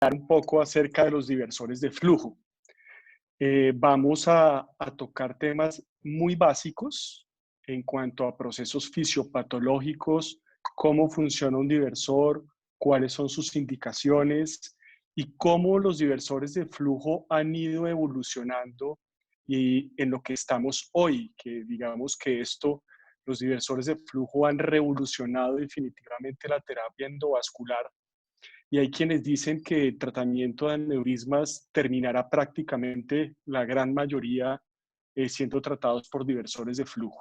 un poco acerca de los diversores de flujo. Vamos a tocar temas muy básicos en cuanto a procesos fisiopatológicos, cómo funciona un diversor, cuáles son sus indicaciones y cómo los diversores de flujo han ido evolucionando y en lo que estamos hoy, que digamos que los diversores de flujo han revolucionado definitivamente la terapia endovascular. Y hay quienes dicen que el tratamiento de aneurismas terminará prácticamente la gran mayoría siendo tratados por diversores de flujo.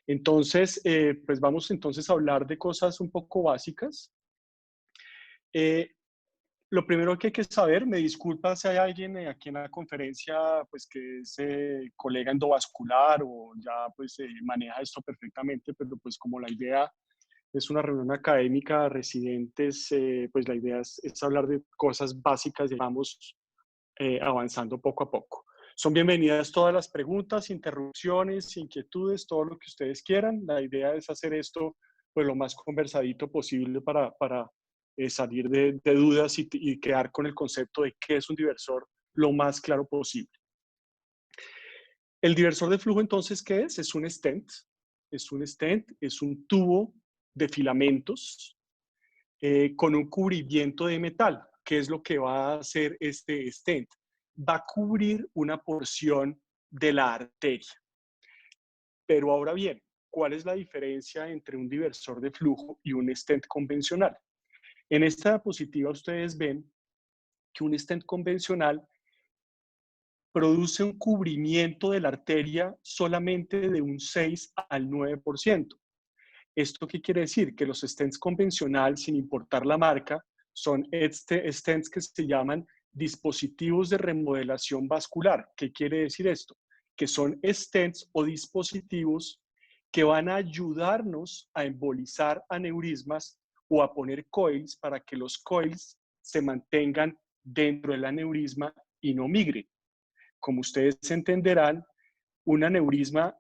Entonces, pues vamos entonces a hablar de cosas un poco básicas. Lo primero que hay que saber, me disculpa si hay alguien aquí en la conferencia pues que es colega endovascular o ya pues maneja esto perfectamente, pero pues como la idea es una reunión académica de residentes, pues la idea es hablar de cosas básicas y vamos avanzando poco a poco. Son bienvenidas todas las preguntas, interrupciones, inquietudes, todo lo que ustedes quieran. La idea es hacer esto pues lo más conversadito posible para salir de dudas y quedar con el concepto de qué es un diversor lo más claro posible. El diversor de flujo entonces, ¿qué es? Es un stent. Es un stent, es un tubo de filamentos con un cubrimiento de metal. ¿Qué es lo que va a hacer este stent? Va a cubrir una porción de la arteria. Pero ahora bien, ¿cuál es la diferencia entre un diversor de flujo y un stent convencional? En esta diapositiva ustedes ven que un stent convencional produce un cubrimiento de la arteria solamente de un 6 al 9%. ¿Esto qué quiere decir? Que los stents convencionales, sin importar la marca, son stents que se llaman dispositivos de remodelación vascular. ¿Qué quiere decir esto? Que son stents o dispositivos que van a ayudarnos a embolizar aneurismas o a poner coils para que los coils se mantengan dentro del aneurisma y no migren. Como ustedes entenderán, un aneurisma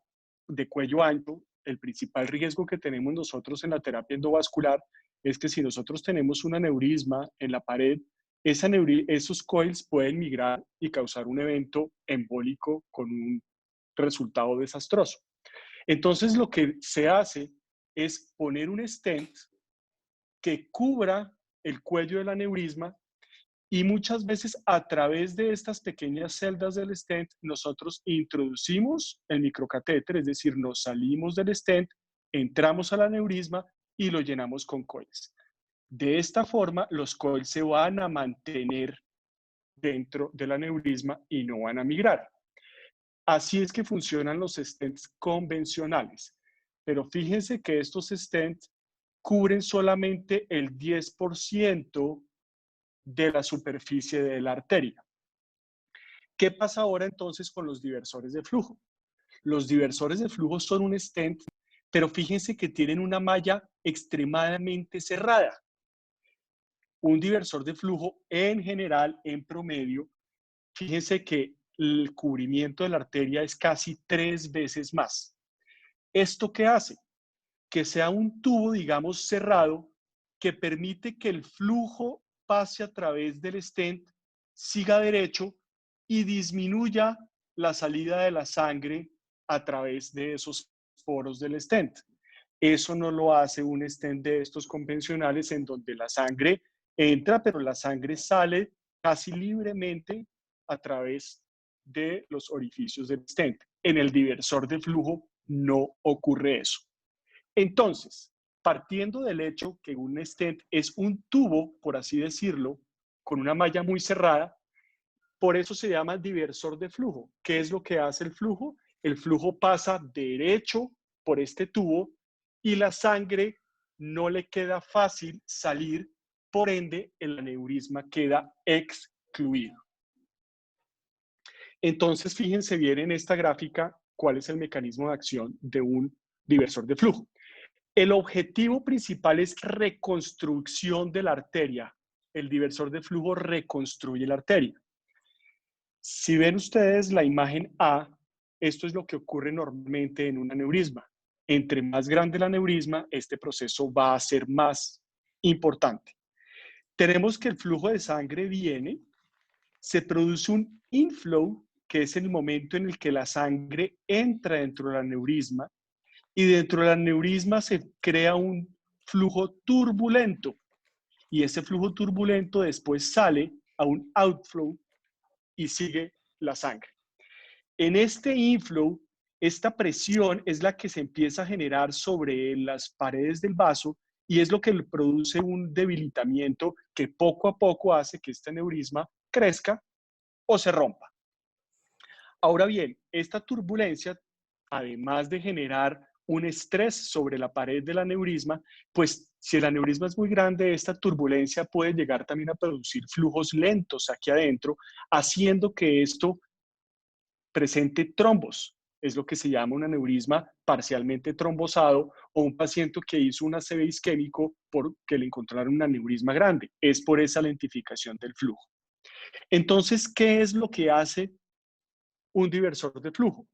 de cuello ancho, el principal riesgo que tenemos nosotros en la terapia endovascular es que si nosotros tenemos un aneurisma en la pared, esos coils pueden migrar y causar un evento embólico con un resultado desastroso. Entonces, lo que se hace es poner un stent que cubra el cuello del aneurisma y muchas veces a través de estas pequeñas celdas del stent nosotros introducimos el microcatéter, es decir, nos salimos del stent, entramos al aneurisma y lo llenamos con coils. De esta forma, los coils se van a mantener dentro del aneurisma y no van a migrar. Así es que funcionan los stents convencionales. Pero fíjense que estos stents cubren solamente el 10% de la superficie de la arteria. ¿Qué pasa ahora entonces con los diversores de flujo? Los diversores de flujo son un stent, pero fíjense que tienen una malla extremadamente cerrada. Un diversor de flujo en general, en promedio, fíjense que el cubrimiento de la arteria es casi 3 veces más. ¿Esto qué hace? Que sea un tubo, digamos, cerrado, que permite que el flujo pase a través del stent, siga derecho y disminuya la salida de la sangre a través de esos poros del stent. Eso no lo hace un stent de estos convencionales en donde la sangre entra, pero la sangre sale casi libremente a través de los orificios del stent. En el diversor de flujo no ocurre eso. Entonces, partiendo del hecho que un stent es un tubo, por así decirlo, con una malla muy cerrada, por eso se llama diversor de flujo. ¿Qué es lo que hace el flujo? El flujo pasa derecho por este tubo y la sangre no le queda fácil salir, por ende el aneurisma queda excluido. Entonces, fíjense bien en esta gráfica cuál es el mecanismo de acción de un diversor de flujo. El objetivo principal es reconstrucción de la arteria. El diversor de flujo reconstruye la arteria. Si ven ustedes la imagen A, esto es lo que ocurre normalmente en un aneurisma. Entre más grande el aneurisma, este proceso va a ser más importante. tenemos que el flujo de sangre viene, se produce un inflow, que es el momento en el que la sangre entra dentro del aneurisma, y dentro del aneurisma se crea un flujo turbulento, y ese flujo turbulento después sale a un outflow y sigue la sangre. En este inflow, esta presión es la que se empieza a generar sobre las paredes del vaso y es lo que produce un debilitamiento que poco a poco hace que este aneurisma crezca o se rompa. Ahora bien, esta turbulencia, además de generar un estrés sobre la pared del aneurisma, pues si el aneurisma es muy grande, esta turbulencia puede llegar también a producir flujos lentos aquí adentro, haciendo que esto presente trombos. Es lo que se llama un aneurisma parcialmente trombosado o un paciente que hizo un ACV isquémico porque le encontraron un aneurisma grande. Es por esa lentificación del flujo. Entonces, ¿qué es lo que hace un diversor de flujo?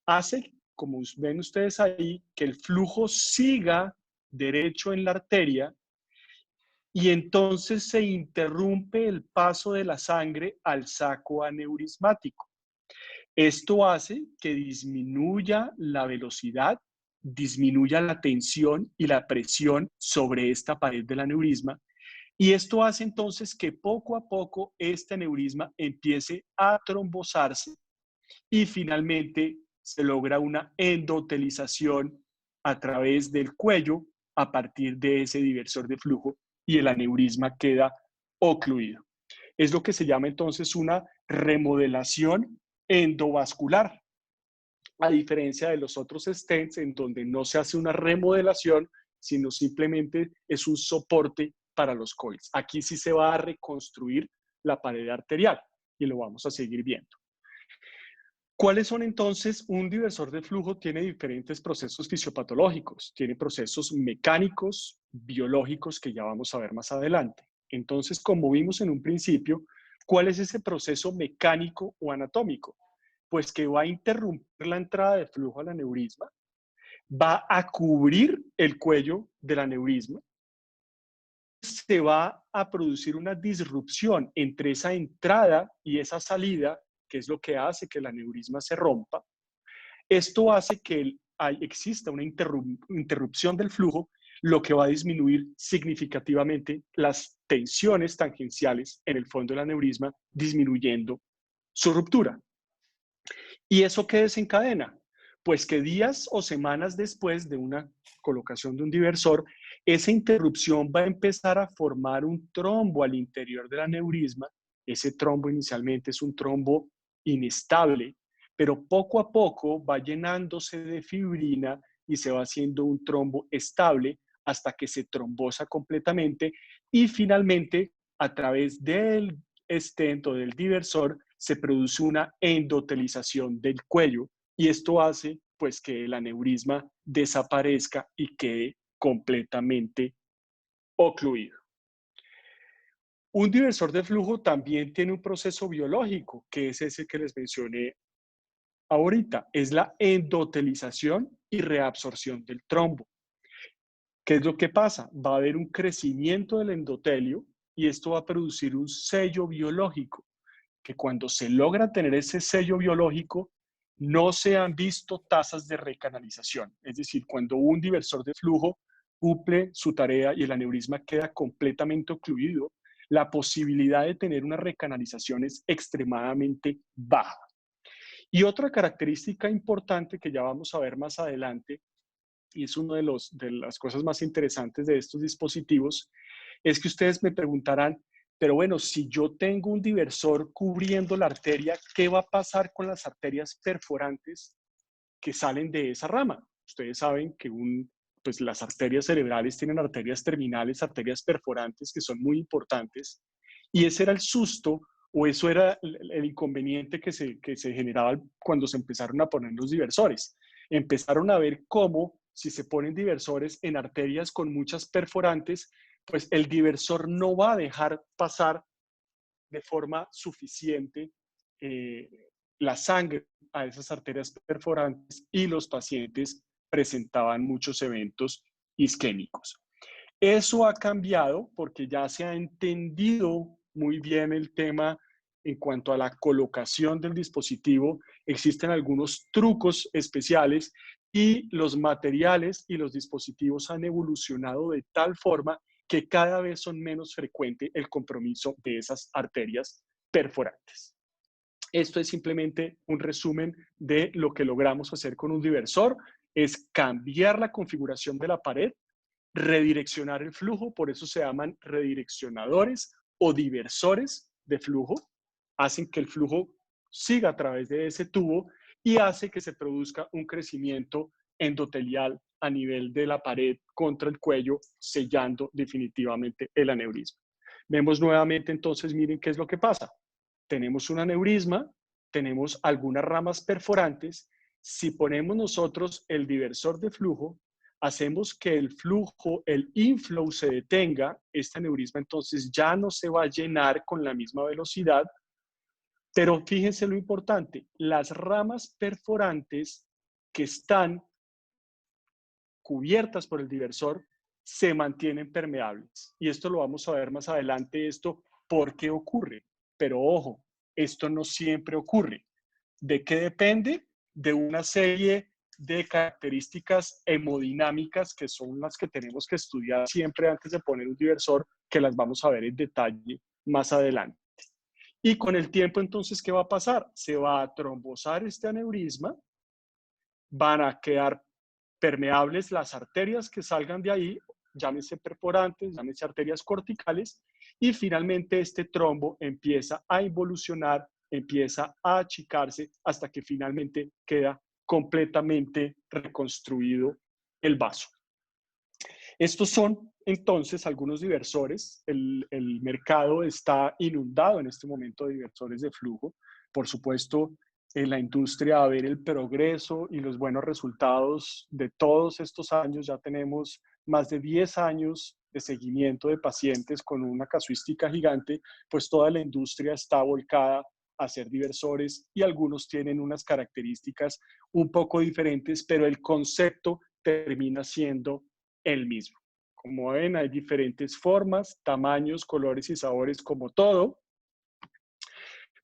Hace, como ven ustedes ahí, que el flujo siga derecho en la arteria y entonces se interrumpe el paso de la sangre al saco aneurismático. Esto hace que disminuya la velocidad, disminuya la tensión y la presión sobre esta pared del aneurisma. Y esto hace entonces que poco a poco este aneurisma empiece a trombosarse y finalmente se logra una endotelización a través del cuello a partir de ese diversor de flujo y el aneurisma queda ocluido. Es lo que se llama entonces una remodelación endovascular, a diferencia de los otros stents en donde no se hace una remodelación, sino simplemente es un soporte para los coils. Aquí sí se va a reconstruir la pared arterial y lo vamos a seguir viendo. ¿Cuáles son entonces? Un diversor de flujo tiene diferentes procesos fisiopatológicos, tiene procesos mecánicos, biológicos, que ya vamos a ver más adelante. Entonces, como vimos en un principio, ¿cuál es ese proceso mecánico o anatómico? Pues que va a interrumpir la entrada de flujo al aneurisma, va a cubrir el cuello del aneurisma, se va a producir una disrupción entre esa entrada y esa salida, que es lo que hace que el aneurisma se rompa. Esto hace que exista una interrupción del flujo, lo que va a disminuir significativamente las tensiones tangenciales en el fondo del aneurisma, disminuyendo su ruptura. ¿Y eso qué desencadena? Pues que días o semanas después de una colocación de un diversor, esa interrupción va a empezar a formar un trombo al interior del aneurisma. Ese trombo inicialmente es un trombo inestable, pero poco a poco va llenándose de fibrina y se va haciendo un trombo estable hasta que se trombosa completamente y finalmente a través del stent o del diversor se produce una endotelización del cuello y esto hace pues que el aneurisma desaparezca y quede completamente ocluido. Un diversor de flujo también tiene un proceso biológico, que es ese que les mencioné ahorita, es la endotelización y reabsorción del trombo. ¿Qué es lo que pasa? Va a haber un crecimiento del endotelio y esto va a producir un sello biológico, que cuando se logra tener ese sello biológico, no se han visto tasas de recanalización. Es decir, cuando un diversor de flujo cumple su tarea y el aneurisma queda completamente ocluido, la posibilidad de tener una recanalización es extremadamente baja. Y otra característica importante que ya vamos a ver más adelante, y es una de las cosas más interesantes de estos dispositivos, es que ustedes me preguntarán, pero bueno, si yo tengo un diversor cubriendo la arteria, ¿qué va a pasar con las arterias perforantes que salen de esa rama? Ustedes saben que pues las arterias cerebrales tienen arterias terminales, arterias perforantes que son muy importantes, y ese era el susto o eso era el inconveniente que se generaba cuando se empezaron a poner los diversores. Empezaron a ver cómo si se ponen diversores en arterias con muchas perforantes, pues el diversor no va a dejar pasar de forma suficiente eh, la sangre a esas arterias perforantes y los pacientes presentaban muchos eventos isquémicos. Eso ha cambiado porque ya se ha entendido muy bien el tema en cuanto a la colocación del dispositivo. Existen algunos trucos especiales y los materiales y los dispositivos han evolucionado de tal forma que cada vez son menos frecuente el compromiso de esas arterias perforantes. Esto es simplemente un resumen de lo que logramos hacer con un diversor, es cambiar la configuración de la pared, redireccionar el flujo, por eso se llaman redireccionadores o diversores de flujo, hacen que el flujo siga a través de ese tubo y hace que se produzca un crecimiento endotelial a nivel de la pared contra el cuello, sellando definitivamente el aneurisma. Vemos nuevamente entonces, miren qué es lo que pasa. Tenemos un aneurisma, tenemos algunas ramas perforantes. Si ponemos nosotros el diversor de flujo, hacemos que el flujo, el inflow se detenga, este aneurisma entonces ya no se va a llenar con la misma velocidad, pero fíjense lo importante, las ramas perforantes que están cubiertas por el diversor se mantienen permeables. Y esto lo vamos a ver más adelante, esto por qué ocurre. Pero ojo, esto no siempre ocurre. ¿De qué depende? De una serie de características hemodinámicas que son las que tenemos que estudiar siempre antes de poner un diversor, que las vamos a ver en detalle más adelante. Y con el tiempo, entonces, ¿qué va a pasar? Se va a trombosar este aneurisma, van a quedar permeables las arterias que salgan de ahí, llámese perforantes, llámese arterias corticales, y finalmente este trombo empieza a involucionar, empieza a achicarse hasta que finalmente queda completamente reconstruido el vaso. Estos son entonces algunos diversores. El mercado está inundado en este momento de diversores de flujo. Por supuesto, en la industria a ver el progreso y los buenos resultados de todos estos años. Ya tenemos más de 10 años de seguimiento de pacientes con una casuística gigante, pues toda la industria está volcada a hacer diversores y algunos tienen unas características un poco diferentes, pero el concepto termina siendo el mismo. Como ven, hay diferentes formas, tamaños, colores y sabores como todo.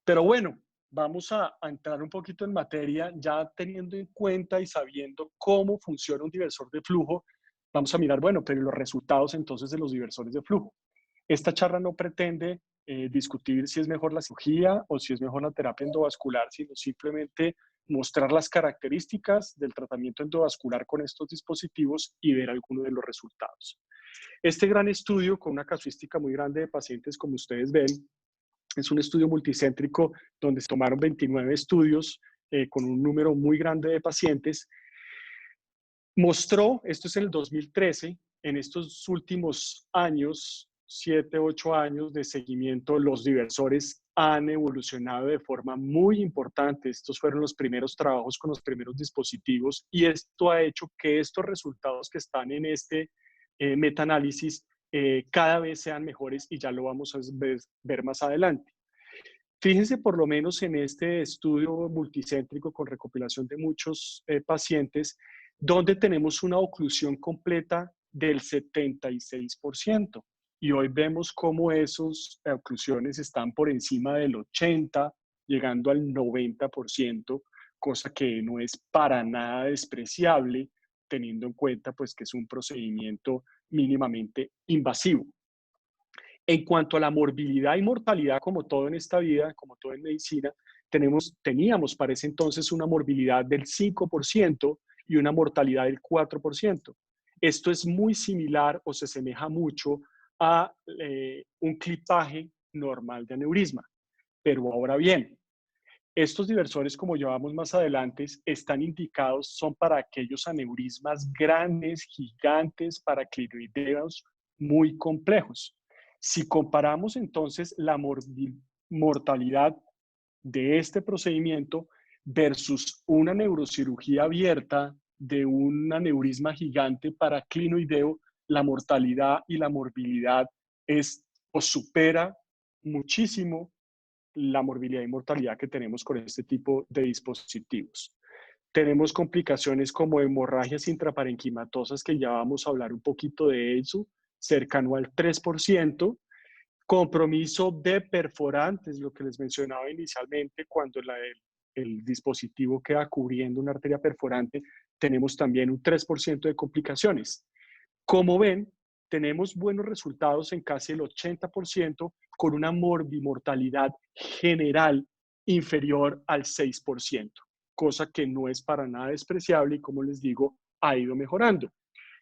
Pero bueno, vamos a entrar un poquito en materia, ya teniendo en cuenta y sabiendo cómo funciona un diversor de flujo. Vamos a mirar, bueno, pero los resultados entonces de los diversores de flujo. Esta charla no pretende discutir si es mejor la cirugía o si es mejor la terapia endovascular, sino simplemente mostrar las características del tratamiento endovascular con estos dispositivos y ver algunos de los resultados. Este gran estudio, con una casuística muy grande de pacientes, como ustedes ven, es un estudio multicéntrico donde se tomaron 29 estudios con un número muy grande de pacientes. Mostró, esto es en el 2013, en estos últimos años, 7, 8 años de seguimiento, los diversores han evolucionado de forma muy importante. Estos fueron los primeros trabajos con los primeros dispositivos y esto ha hecho que estos resultados que están en este metaanálisis cada vez sean mejores y ya lo vamos a ver más adelante. Fíjense por lo menos en este estudio multicéntrico con recopilación de muchos pacientes, donde tenemos una oclusión completa del 76%. Y hoy vemos cómo esas oclusiones están por encima del 80%, llegando al 90%, cosa que no es para nada despreciable, teniendo en cuenta pues, que es un procedimiento mínimamente invasivo. En cuanto a la morbilidad y mortalidad, como todo en esta vida, como todo en medicina, teníamos para ese entonces una morbilidad del 5% y una mortalidad del 4%. Esto es muy similar o se asemeja mucho a un clipaje normal de aneurisma. Pero ahora bien, estos diversores, como llevamos más adelante, están indicados, son para aquellos aneurismas grandes, gigantes, para clinoideos muy complejos. Si comparamos entonces la mortalidad de este procedimiento versus una neurocirugía abierta de un aneurisma gigante para clinoideo, la mortalidad y la morbilidad es o supera muchísimo la morbilidad y mortalidad que tenemos con este tipo de dispositivos. Tenemos complicaciones como hemorragias intraparenquimatosas, que ya vamos a hablar un poquito de eso, cercano al 3%, compromiso de perforantes, lo que les mencionaba inicialmente, cuando el dispositivo queda cubriendo una arteria perforante, tenemos también un 3% de complicaciones. Como ven, tenemos buenos resultados en casi el 80% con una morbimortalidad general inferior al 6%, cosa que no es para nada despreciable y, como les digo, ha ido mejorando.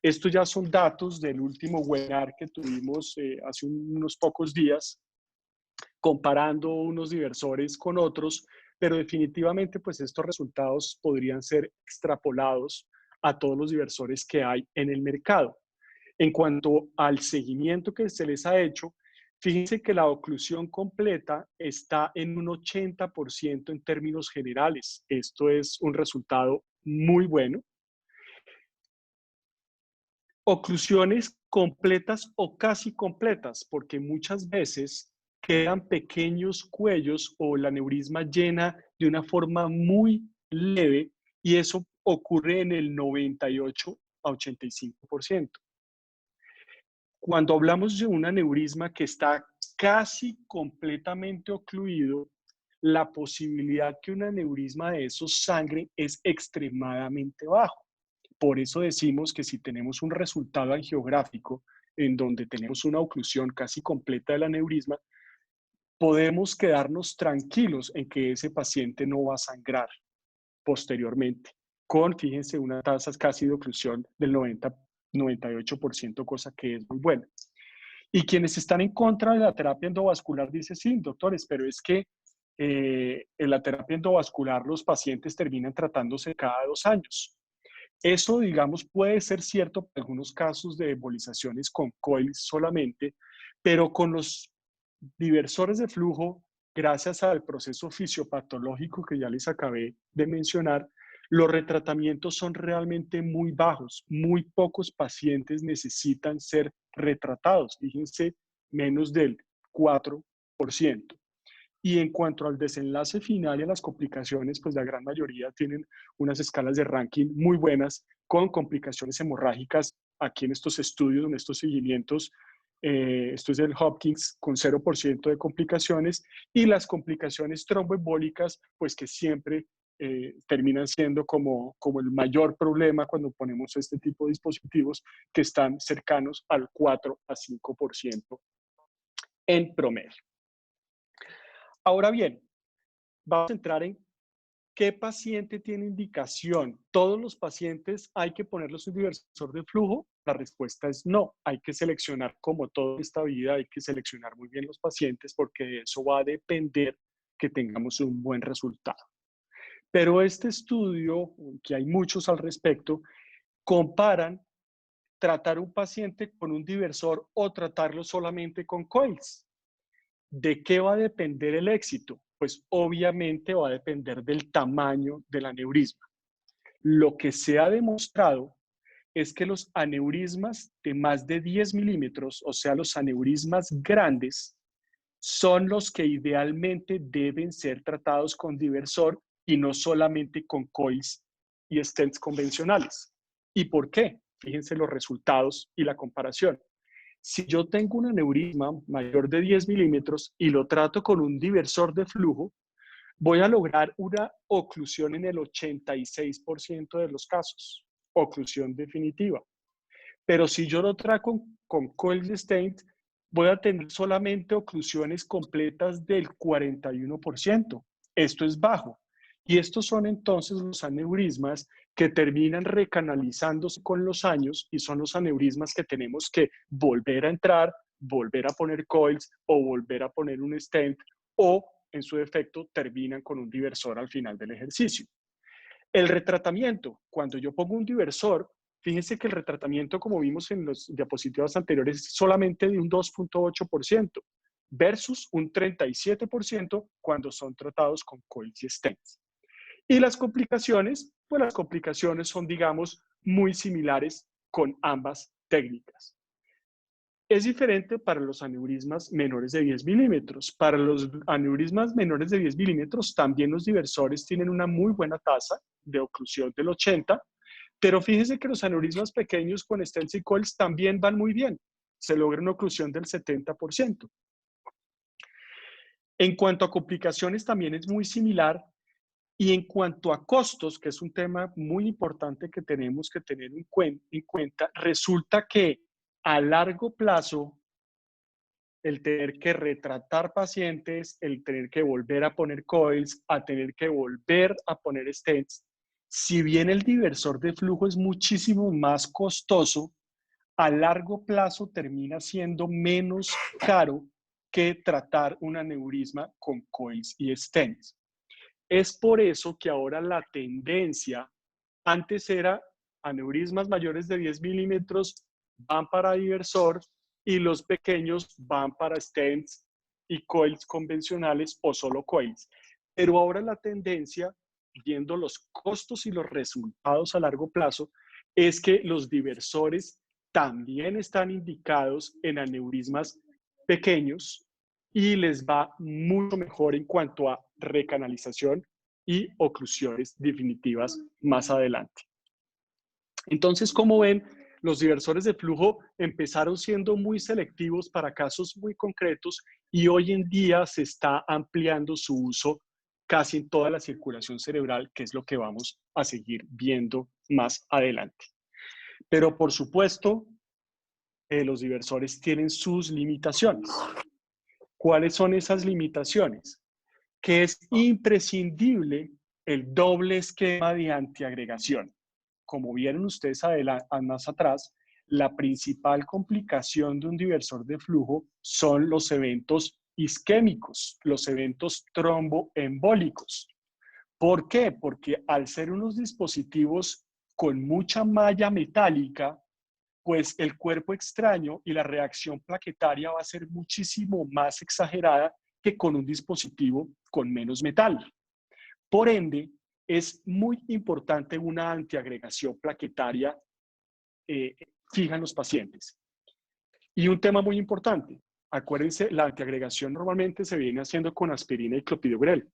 Estos ya son datos del último webinar que tuvimos hace unos pocos días, comparando unos diversores con otros, pero definitivamente pues estos resultados podrían ser extrapolados a todos los diversores que hay en el mercado. En cuanto al seguimiento que se les ha hecho, fíjense que la oclusión completa está en un 80% en términos generales. Esto es un resultado muy bueno. Oclusiones completas o casi completas, porque muchas veces quedan pequeños cuellos o el aneurisma llena de una forma muy leve y eso ocurre en el 98 a 85%. Cuando hablamos de un aneurisma que está casi completamente ocluido, la posibilidad que un aneurisma de esos sangre es extremadamente bajo. Por eso decimos que si tenemos un resultado angiográfico en donde tenemos una oclusión casi completa del aneurisma, podemos quedarnos tranquilos en que ese paciente no va a sangrar posteriormente, con, fíjense, una tasa casi de oclusión del 98%, cosa que es muy buena. Y quienes están en contra de la terapia endovascular dicen, sí, doctores, pero es que en la terapia endovascular los pacientes terminan tratándose cada 2 años. Eso, digamos, puede ser cierto para algunos casos de embolizaciones con coils solamente, pero con los diversores de flujo, gracias al proceso fisiopatológico que ya les acabé de mencionar, los retratamientos son realmente muy bajos. Muy pocos pacientes necesitan ser retratados. Fíjense, menos del 4%. Y en cuanto al desenlace final y a las complicaciones, pues la gran mayoría tienen unas escalas de ranking muy buenas con complicaciones hemorrágicas aquí en estos estudios, en estos seguimientos. Esto es del Hopkins con 0% de complicaciones y las complicaciones tromboembólicas, pues que siempre terminan siendo como el mayor problema cuando ponemos este tipo de dispositivos que están cercanos al 4 a 5% en promedio. Ahora bien, vamos a entrar en qué paciente tiene indicación. ¿Todos los pacientes hay que ponerlos un diversor de flujo? La respuesta es no. Hay que seleccionar, como toda esta vida, hay que seleccionar muy bien los pacientes porque de eso va a depender que tengamos un buen resultado. Pero este estudio, que hay muchos al respecto, comparan tratar un paciente con un diversor o tratarlo solamente con coils. ¿De qué va a depender el éxito? Pues obviamente va a depender del tamaño del aneurisma. Lo que se ha demostrado es que los aneurismas de más de 10 milímetros, o sea, los aneurismas grandes, son los que idealmente deben ser tratados con diversor y no solamente con coils y stents convencionales. ¿Y por qué? Fíjense los resultados y la comparación. Si yo tengo un aneurisma mayor de 10 milímetros y lo trato con un diversor de flujo, voy a lograr una oclusión en el 86% de los casos, oclusión definitiva. Pero si yo lo trato con coil stent, voy a tener solamente oclusiones completas del 41%. Esto es bajo. Y estos son entonces los aneurismas que terminan recanalizándose con los años y son los aneurismas que tenemos que volver a entrar, volver a poner coils o volver a poner un stent o, en su defecto, terminan con un diversor al final del ejercicio. El retratamiento, cuando yo pongo un diversor, fíjense que el retratamiento, como vimos en las diapositivas anteriores, es solamente de un 2.8% versus un 37% cuando son tratados con coils y stents. Y las complicaciones, pues las complicaciones son, digamos, muy similares con ambas técnicas. Es diferente para los aneurismas menores de 10 milímetros. Para los aneurismas menores de 10 milímetros, también los diversores tienen una muy buena tasa de oclusión del 80%, pero fíjense que los aneurismas pequeños con stents y coils también van muy bien. se logra una oclusión del 70%. En cuanto a complicaciones también es muy similar, y en cuanto a costos, que es un tema muy importante que tenemos que tener en cuenta, resulta que a largo plazo el tener que retratar pacientes, el tener que volver a poner coils, a tener que volver a poner stents, si bien el diversor de flujo es muchísimo más costoso, a largo plazo termina siendo menos caro que tratar un aneurisma con coils y stents. Es por eso que ahora la tendencia, antes era aneurismas mayores de 10 milímetros van para diversor y los pequeños van para stents y coils convencionales o solo coils. Pero ahora la tendencia, viendo los costos y los resultados a largo plazo, es que los diversores también están indicados en aneurismas pequeños y les va mucho mejor en cuanto a recanalización y oclusiones definitivas más adelante. Entonces, como ven, los diversores de flujo empezaron siendo muy selectivos para casos muy concretos y hoy en día se está ampliando su uso casi en toda la circulación cerebral, que es lo que vamos a seguir viendo más adelante. Pero por supuesto, los diversores tienen sus limitaciones. ¿Cuáles son esas limitaciones? Que es imprescindible el doble esquema de antiagregación. Como vieron ustedes más atrás, la principal complicación de un diversor de flujo son los eventos isquémicos, los eventos tromboembólicos. ¿Por qué? Porque al ser unos dispositivos con mucha malla metálica, pues el cuerpo extraño y la reacción plaquetaria va a ser muchísimo más exagerada que con un dispositivo con menos metal. Por ende, es muy importante una antiagregación plaquetaria fija en los pacientes. Y un tema muy importante, acuérdense, la antiagregación normalmente se viene haciendo con aspirina y clopidogrel,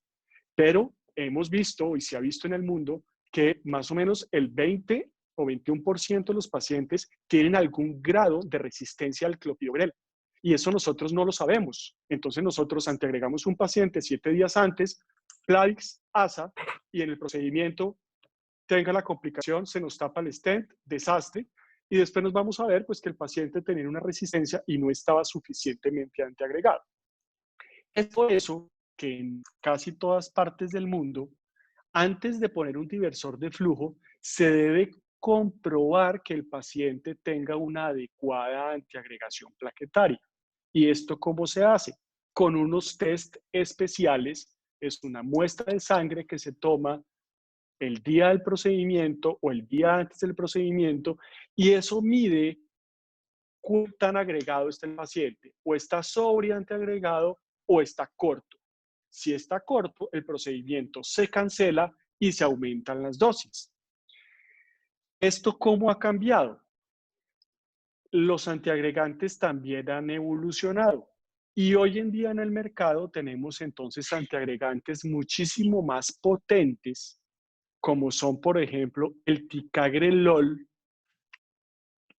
pero hemos visto y se ha visto en el mundo que más o menos el 20 o 21% de los pacientes tienen algún grado de resistencia al clopidogrel. Y eso nosotros no lo sabemos. Entonces nosotros antiagregamos un paciente 7 días antes, Plavix, ASA, y en el procedimiento tenga la complicación, se nos tapa el stent, desastre, y después nos vamos a ver pues, que el paciente tenía una resistencia y no estaba suficientemente antiagregado. Es por eso que en casi todas partes del mundo, antes de poner un diversor de flujo, se debe comprobar que el paciente tenga una adecuada antiagregación plaquetaria. ¿Y esto cómo se hace? Con unos test especiales. Es una muestra de sangre que se toma el día del procedimiento o el día antes del procedimiento y eso mide cuán tan agregado está el paciente. O está sobreante agregado o está corto. Si está corto, el procedimiento se cancela y se aumentan las dosis. ¿Esto cómo ha cambiado? Los antiagregantes también han evolucionado. Y hoy en día en el mercado tenemos entonces antiagregantes muchísimo más potentes, como son, por ejemplo, el ticagrelol,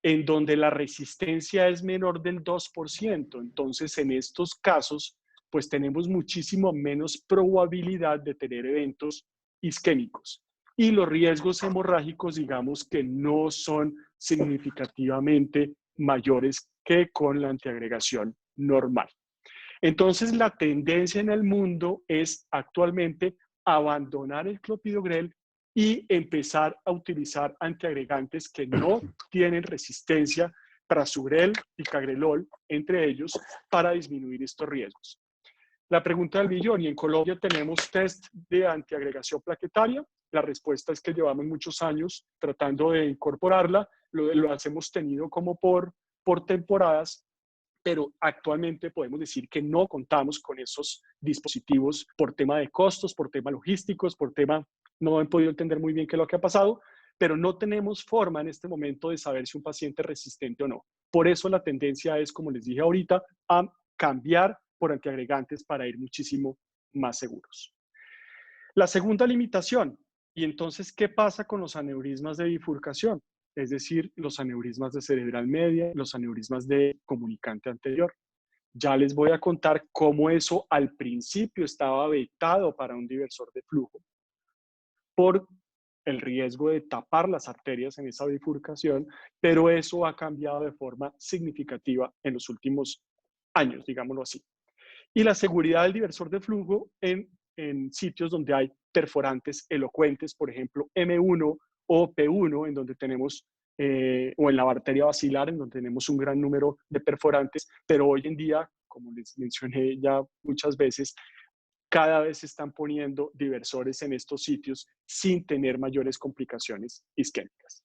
en donde la resistencia es menor del 2%. Entonces, en estos casos, pues tenemos muchísimo menos probabilidad de tener eventos isquémicos. Y los riesgos hemorrágicos, digamos que no son significativamente mayores que con la antiagregación normal. Entonces, la tendencia en el mundo es actualmente abandonar el clopidogrel y empezar a utilizar antiagregantes que no tienen resistencia, prasugrel y ticagrelol, entre ellos, para disminuir estos riesgos. La pregunta del millón, ¿y en Colombia tenemos test de antiagregación plaquetaria? La respuesta es que llevamos muchos años tratando de incorporarla, lo hemos tenido como por temporadas, pero actualmente podemos decir que no contamos con esos dispositivos por tema de costos, por temas logísticos, por tema, no han podido entender muy bien qué es lo que ha pasado, pero no tenemos forma en este momento de saber si un paciente es resistente o no. Por eso la tendencia es, como les dije ahorita, a cambiar por antiagregantes para ir muchísimo más seguros. La segunda limitación, y entonces, ¿qué pasa con los aneurismas de bifurcación? es decir, los aneurismas de cerebral media, los aneurismas de comunicante anterior. Ya les voy a contar cómo eso al principio estaba vetado para un diversor de flujo por el riesgo de tapar las arterias en esa bifurcación, pero eso ha cambiado de forma significativa en los últimos años, digámoslo así. Y la seguridad del diversor de flujo en sitios donde hay perforantes elocuentes, por ejemplo, M1 o P1, en donde tenemos, o en la arteria basilar, en donde tenemos un gran número de perforantes, pero hoy en día, como les mencioné ya muchas veces, cada vez se están poniendo diversores en estos sitios sin tener mayores complicaciones isquémicas.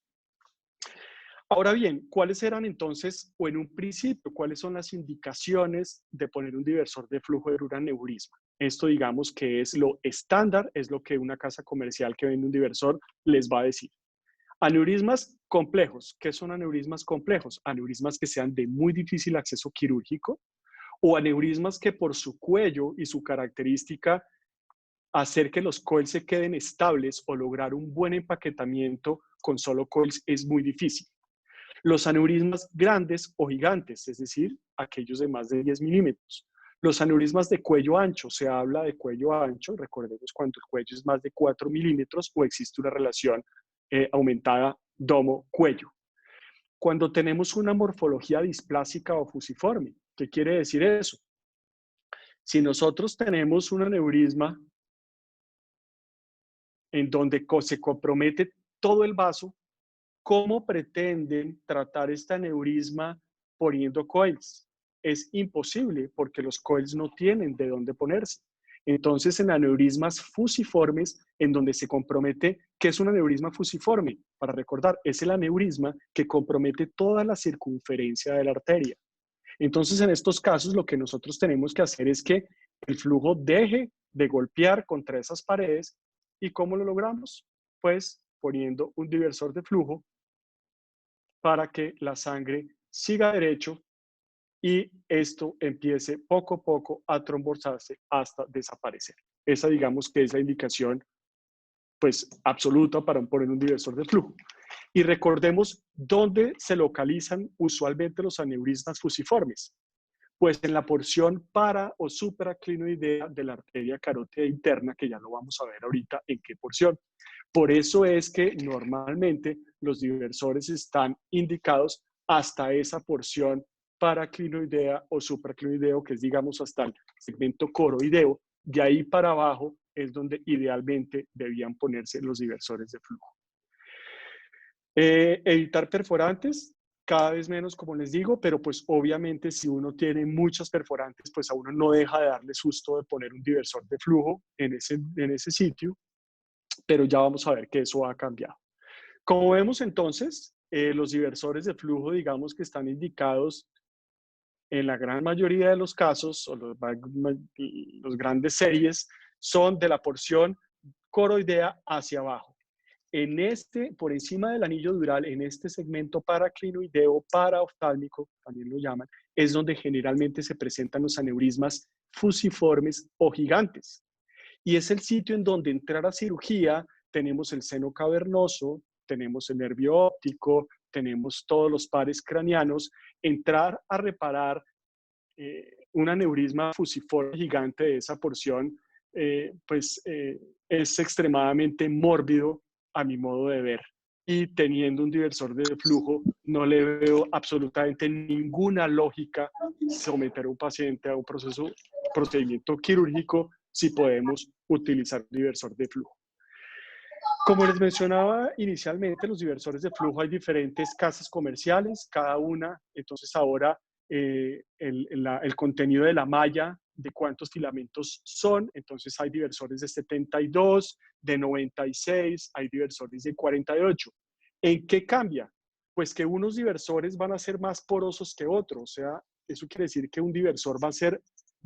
Ahora bien, ¿cuáles eran entonces, o en un principio, cuáles son las indicaciones de poner un diversor de flujo de un aneurisma? Esto digamos que es lo estándar, es lo que una casa comercial que vende un diversor les va a decir. Aneurismas complejos. ¿Qué son aneurismas complejos? Aneurismas que sean de muy difícil acceso quirúrgico o aneurismas que por su cuello y su característica hacer que los coils se queden estables o lograr un buen empaquetamiento con solo coils es muy difícil. Los aneurismas grandes o gigantes, es decir, aquellos de más de 10 milímetros. Los aneurismas de cuello ancho, se habla de cuello ancho, recordemos cuando el cuello es más de 4 milímetros o existe una relación aumentada domo-cuello. Cuando tenemos una morfología displásica o fusiforme, ¿qué quiere decir eso? Si nosotros tenemos un aneurisma en donde se compromete todo el vaso, ¿cómo pretenden tratar este aneurisma poniendo coils? Es imposible porque los coils no tienen de dónde ponerse. Entonces, en aneurismas fusiformes, en donde se compromete, ¿qué es un aneurisma fusiforme? Para recordar, es el aneurisma que compromete toda la circunferencia de la arteria. Entonces, en estos casos, lo que nosotros tenemos que hacer es que el flujo deje de golpear contra esas paredes. ¿Y cómo lo logramos? Pues poniendo un diversor de flujo para que la sangre siga derecho y esto empiece poco a poco a trombosarse hasta desaparecer. Esa digamos que es la indicación pues absoluta para poner un diversor de flujo. Y recordemos dónde se localizan usualmente los aneurismas fusiformes. Pues en la porción para o supraclinoidea de la arteria carótida interna, que ya lo vamos a ver ahorita en qué porción. Por eso es que normalmente los diversores están indicados hasta esa porción paraclinoidea o supraclinoideo, que es digamos hasta el segmento coroideo. De ahí para abajo es donde idealmente debían ponerse los diversores de flujo. Evitar perforantes, cada vez menos, como les digo, pero pues obviamente si uno tiene muchas perforantes, pues a uno no deja de darle susto de poner un diversor de flujo en ese sitio, pero ya vamos a ver que eso ha cambiado. Como vemos entonces, los diversores de flujo, digamos que están indicados en la gran mayoría de los casos, o los grandes series, son de la porción coroidea hacia abajo. Por encima del anillo dural, en este segmento paraclinoideo, paraoftálmico, también lo llaman, es donde generalmente se presentan los aneurismas fusiformes o gigantes. Y es el sitio en donde entrar a cirugía tenemos el seno cavernoso, tenemos el nervio óptico, tenemos todos los pares craneanos. Entrar a reparar un aneurisma fusiforme gigante de esa porción, es extremadamente mórbido a mi modo de ver. Y teniendo un diversor de flujo, no le veo absolutamente ninguna lógica someter a un paciente a un procedimiento quirúrgico si podemos utilizar un diversor de flujo. Como les mencionaba inicialmente, los diversores de flujo hay diferentes casas comerciales, cada una. Entonces ahora el contenido de la malla, de cuántos filamentos son. Entonces hay diversores de 72, de 96, hay diversores de 48. ¿En qué cambia? Pues que unos diversores van a ser más porosos que otros. O sea, eso quiere decir que un diversor va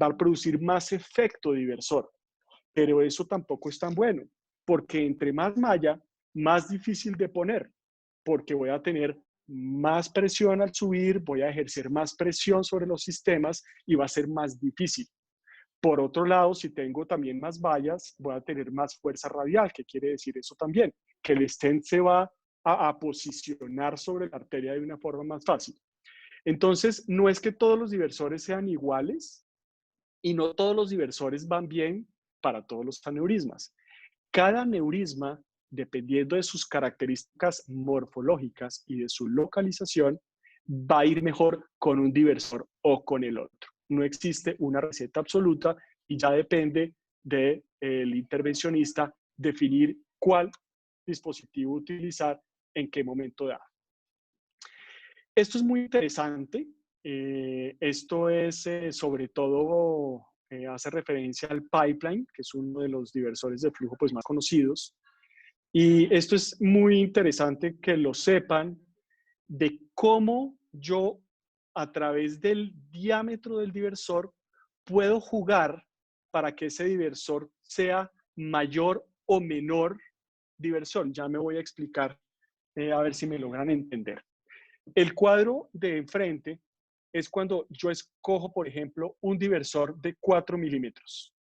a producir más efecto diversor. Pero eso tampoco es tan bueno, porque entre más malla, más difícil de poner, porque voy a tener más presión al subir, voy a ejercer más presión sobre los sistemas y va a ser más difícil. Por otro lado, si tengo también más vallas, voy a tener más fuerza radial. ¿Qué quiere decir eso también? Que el stent se va a posicionar sobre la arteria de una forma más fácil. Entonces, no es que todos los diversores sean iguales y no todos los diversores van bien para todos los aneurismas. Cada aneurisma, dependiendo de sus características morfológicas y de su localización, va a ir mejor con un diversor o con el otro. No existe una receta absoluta y ya depende del intervencionista definir cuál dispositivo utilizar en qué momento dado. Esto es muy interesante. Esto es sobre todo, hace referencia al pipeline, que es uno de los diversores de flujo pues, más conocidos. Y esto es muy interesante que lo sepan de cómo yo a través del diámetro del diversor puedo jugar para que ese diversor sea mayor o menor diversor. Ya me voy a explicar a ver si me logran entender. El cuadro de enfrente es cuando yo escojo, por ejemplo, un diversor de 4 milímetros.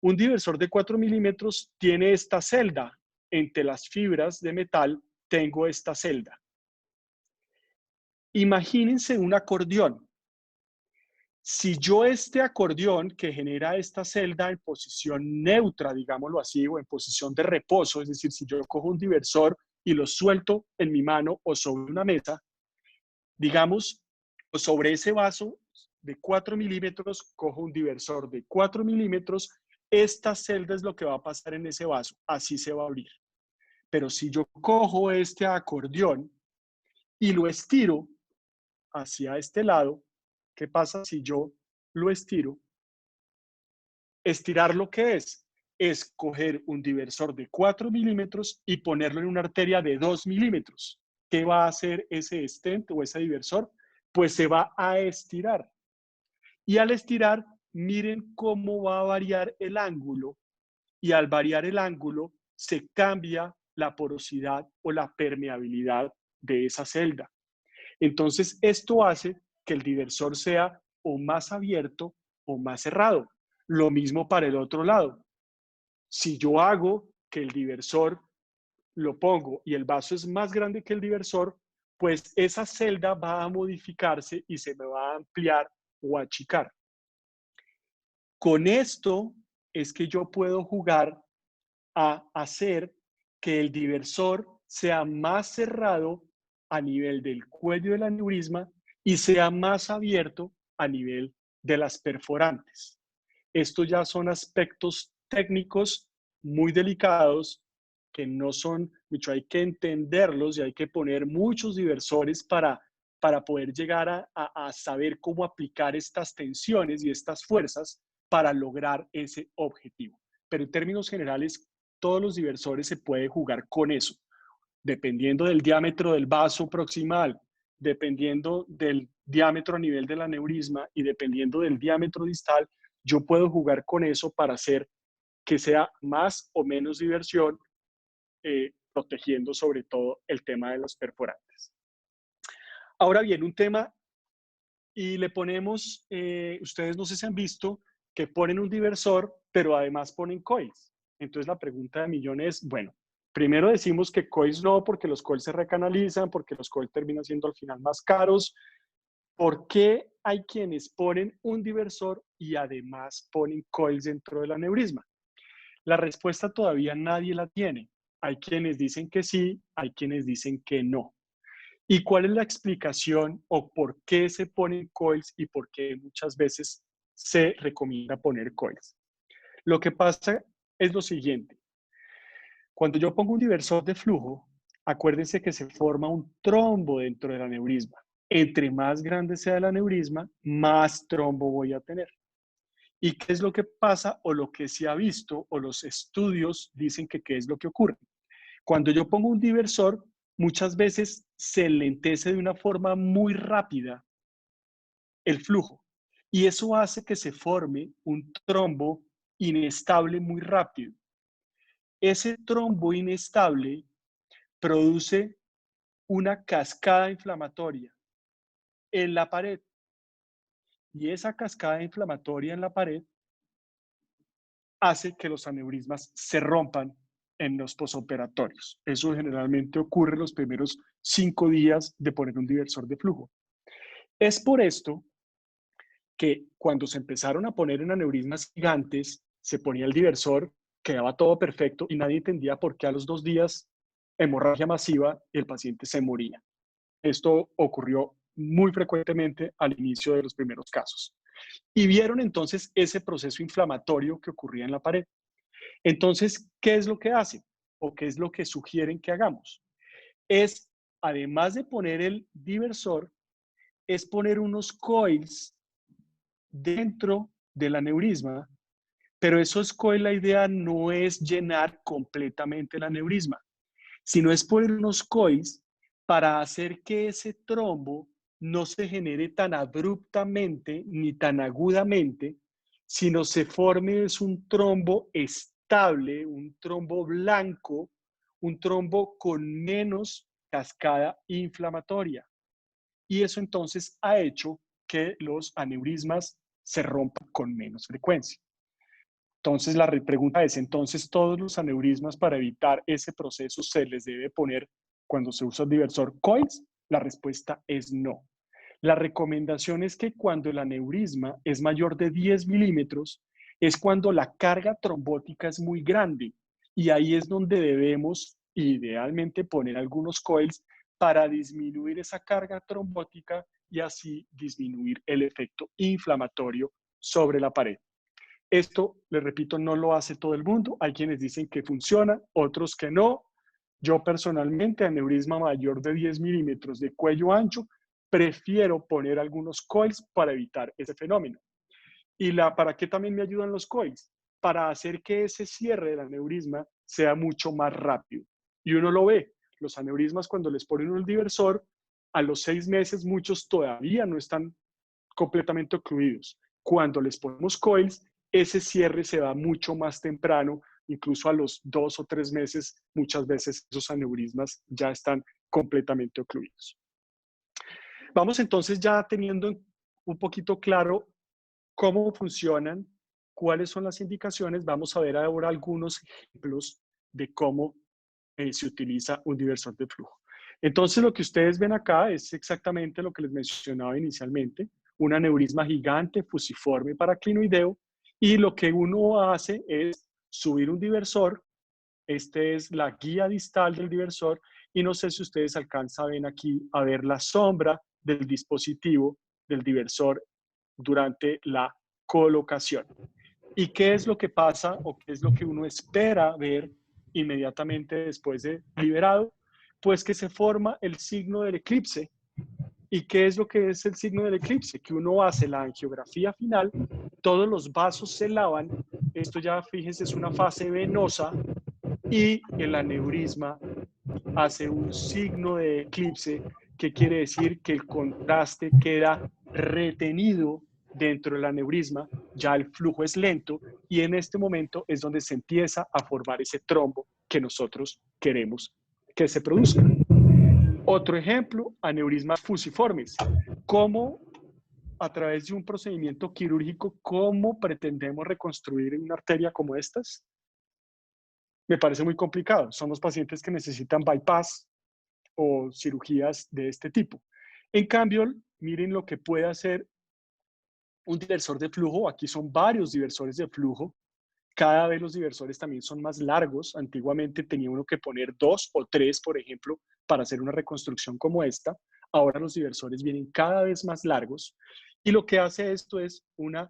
Un diversor de 4 milímetros tiene esta celda. Entre las fibras de metal tengo esta celda. Imagínense un acordeón. Si yo este acordeón que genera esta celda en posición neutra, digámoslo así, o en posición de reposo, es decir, si yo cojo un diversor y lo suelto en mi mano o sobre una mesa, digamos, sobre ese vaso de 4 milímetros, cojo un diversor de 4 milímetros, esta celda es lo que va a pasar en ese vaso, así se va a abrir. Pero si yo cojo este acordeón y lo estiro hacia este lado, ¿qué pasa si yo lo estiro? Estirar lo que es coger un diversor de 4 milímetros y ponerlo en una arteria de 2 milímetros. ¿Qué va a hacer ese stent o ese diversor? Pues se va a estirar. Y al estirar, miren cómo va a variar el ángulo. Y al variar el ángulo, se cambia la porosidad o la permeabilidad de esa celda. Entonces, esto hace que el diversor sea o más abierto o más cerrado. Lo mismo para el otro lado. Si yo hago que el diversor lo pongo y el vaso es más grande que el diversor, pues esa celda va a modificarse y se me va a ampliar o achicar. Con esto es que yo puedo jugar a hacer que el diversor sea más cerrado a nivel del cuello del aneurisma y sea más abierto a nivel de las perforantes. Estos ya son aspectos técnicos muy delicados que no son mucho, hay que entenderlos y hay que poner muchos diversores para poder llegar a saber cómo aplicar estas tensiones y estas fuerzas para lograr ese objetivo. Pero en términos generales, todos los diversores se puede jugar con eso, dependiendo del diámetro del vaso proximal, dependiendo del diámetro a nivel del aneurisma y dependiendo del diámetro distal, yo puedo jugar con eso para hacer que sea más o menos diversión, protegiendo sobre todo el tema de los perforantes. Ahora bien, un tema y le ponemos, ustedes no sé si han visto, que ponen un diversor, pero además ponen coils. Entonces la pregunta de millón es, bueno, primero decimos que coils no, porque los coils se recanalizan, porque los coils terminan siendo al final más caros. ¿Por qué hay quienes ponen un diversor y además ponen coils dentro del aneurisma? La respuesta todavía nadie la tiene. Hay quienes dicen que sí, hay quienes dicen que no. ¿Y cuál es la explicación o por qué se ponen coils y por qué muchas veces se recomienda poner coils? Lo que pasa es lo siguiente. Cuando yo pongo un diversor de flujo, acuérdense que se forma un trombo dentro del aneurisma. Entre más grande sea el aneurisma, más trombo voy a tener. ¿Y qué es lo que pasa o lo que se ha visto o los estudios dicen que qué es lo que ocurre? Cuando yo pongo un diversor, muchas veces se lentece de una forma muy rápida el flujo y eso hace que se forme un trombo inestable muy rápido. Ese trombo inestable produce una cascada inflamatoria en la pared y esa cascada inflamatoria en la pared hace que los aneurismas se rompan en los posoperatorios. Eso generalmente ocurre los primeros 5 días de poner un diversor de flujo. Es por esto que cuando se empezaron a poner en aneurismas gigantes, se ponía el diversor, quedaba todo perfecto y nadie entendía por qué a los 2 días hemorragia masiva y el paciente se moría. Esto ocurrió muy frecuentemente al inicio de los primeros casos. Y vieron entonces ese proceso inflamatorio que ocurría en la pared. Entonces, ¿qué es lo que hacen? ¿O qué es lo que sugieren que hagamos? Es, además de poner el diversor, es poner unos coils dentro del aneurisma, pero esos coils, la idea no es llenar completamente el aneurisma, sino es poner unos coils para hacer que ese trombo no se genere tan abruptamente ni tan agudamente, sino se forme es un trombo estable, un trombo blanco, un trombo con menos cascada inflamatoria. Y eso entonces ha hecho que los aneurismas se rompan con menos frecuencia. Entonces la pregunta es, entonces todos los aneurismas para evitar ese proceso se les debe poner cuando se usa el diversor coils? La respuesta es no. La recomendación es que cuando el aneurisma es mayor de 10 milímetros es cuando la carga trombótica es muy grande y ahí es donde debemos idealmente poner algunos coils para disminuir esa carga trombótica y así disminuir el efecto inflamatorio sobre la pared. Esto, les repito, no lo hace todo el mundo. Hay quienes dicen que funciona, otros que no. Yo personalmente, aneurisma mayor de 10 milímetros de cuello ancho, prefiero poner algunos coils para evitar ese fenómeno. ¿Y para qué también me ayudan los coils? Para hacer que ese cierre del aneurisma sea mucho más rápido. Y uno lo ve, los aneurismas cuando les ponen un diversor, a los 6 meses muchos todavía no están completamente ocluidos. Cuando les ponemos coils, ese cierre se da mucho más temprano, incluso a los 2 o 3 meses, muchas veces esos aneurismas ya están completamente ocluidos. Vamos entonces ya teniendo un poquito claro cómo funcionan, cuáles son las indicaciones, vamos a ver ahora algunos ejemplos de cómo se utiliza un diversor de flujo. Entonces, lo que ustedes ven acá es exactamente lo que les mencionaba inicialmente, un aneurisma gigante fusiforme paraclinoideo, y lo que uno hace es subir un diversor. Este es la guía distal del diversor, y no sé si ustedes alcanzan aquí a ver la sombra del dispositivo del diversor durante la colocación. ¿Y qué es lo que pasa o qué es lo que uno espera ver inmediatamente después de liberado? Pues que se forma el signo del eclipse. ¿Y qué es lo que es el signo del eclipse? Que uno hace la angiografía final, todos los vasos se lavan, esto ya fíjense es una fase venosa y el aneurisma hace un signo de eclipse, que quiere decir que el contraste queda retenido dentro del aneurisma, ya el flujo es lento y en este momento es donde se empieza a formar ese trombo que nosotros queremos que se produzca. Otro ejemplo, aneurismas fusiformes. ¿Cómo a través de un procedimiento quirúrgico, cómo pretendemos reconstruir una arteria como estas? Me parece muy complicado. Son los pacientes que necesitan bypass o cirugías de este tipo. En cambio, miren lo que puede hacer un diversor de flujo. Aquí son varios diversores de flujo. Cada vez los diversores también son más largos. Antiguamente tenía uno que poner 2 o 3, por ejemplo, para hacer una reconstrucción como esta. Ahora los diversores vienen cada vez más largos. Y lo que hace esto es una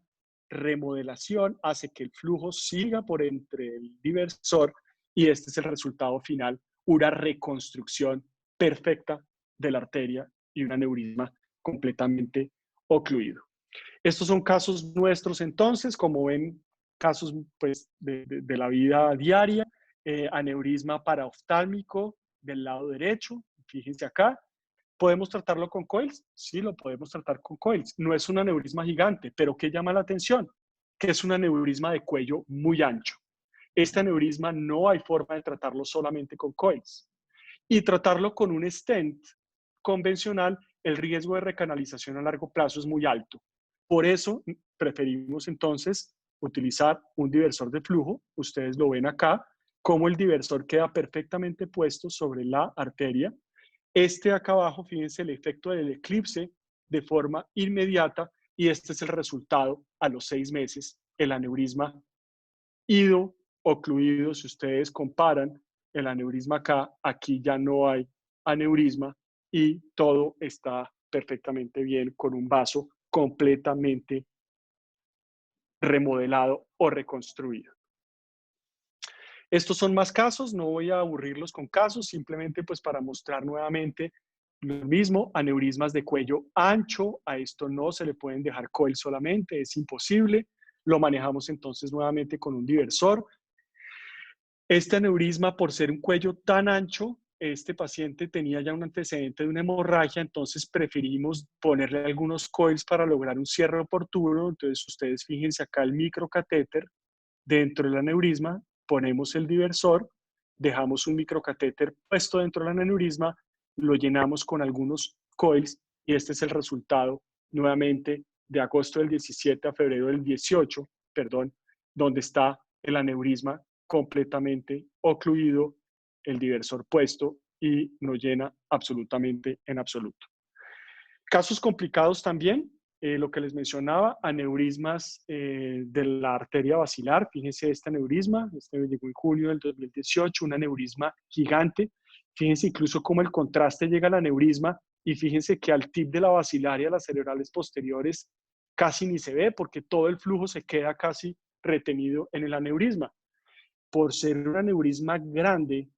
remodelación, hace que el flujo siga por entre el diversor y este es el resultado final, una reconstrucción perfecta de la arteria y un aneurisma completamente ocluido. Estos son casos nuestros entonces, como ven, casos pues, de la vida diaria, aneurisma paraoftálmico del lado derecho, fíjense acá. ¿Podemos tratarlo con coils? Sí, lo podemos tratar con coils. No es un aneurisma gigante, pero ¿qué llama la atención? Que es un aneurisma de cuello muy ancho. Este aneurisma no hay forma de tratarlo solamente con coils. Y tratarlo con un stent convencional, el riesgo de recanalización a largo plazo es muy alto. Por eso preferimos entonces utilizar un diversor de flujo. Ustedes lo ven acá. cómo el diversor queda perfectamente puesto sobre la arteria. Acá abajo, fíjense el efecto del eclipse de forma inmediata, y este es el resultado a los 6 meses, el aneurisma ido ocluido. Si ustedes comparan el aneurisma acá, aquí ya no hay aneurisma y todo está perfectamente bien con un vaso completamente remodelado o reconstruido. Estos son más casos, no voy a aburrirlos con casos, simplemente pues para mostrar nuevamente lo mismo, aneurismas de cuello ancho, a esto no se le pueden dejar coil solamente, es imposible, lo manejamos entonces nuevamente con un diversor. Este aneurisma, por ser un cuello tan ancho, este paciente tenía ya un antecedente de una hemorragia, entonces preferimos ponerle algunos coils para lograr un cierre oportuno. Entonces ustedes fíjense acá el microcatéter dentro del aneurisma, ponemos el diversor, dejamos un microcatéter puesto dentro del aneurisma, lo llenamos con algunos coils y este es el resultado nuevamente de agosto del 17 a febrero del 18, perdón, donde está el aneurisma completamente ocluido, el diversor puesto y no llena absolutamente en absoluto. Casos complicados también, lo que les mencionaba, aneurismas de la arteria basilar. Fíjense este aneurisma, este llegó en junio del 2018, un aneurisma gigante. Fíjense incluso cómo el contraste llega al aneurisma y fíjense que al tip de la basilar y a las cerebrales posteriores casi ni se ve porque todo el flujo se queda casi retenido en el aneurisma. Por ser un aneurisma grande,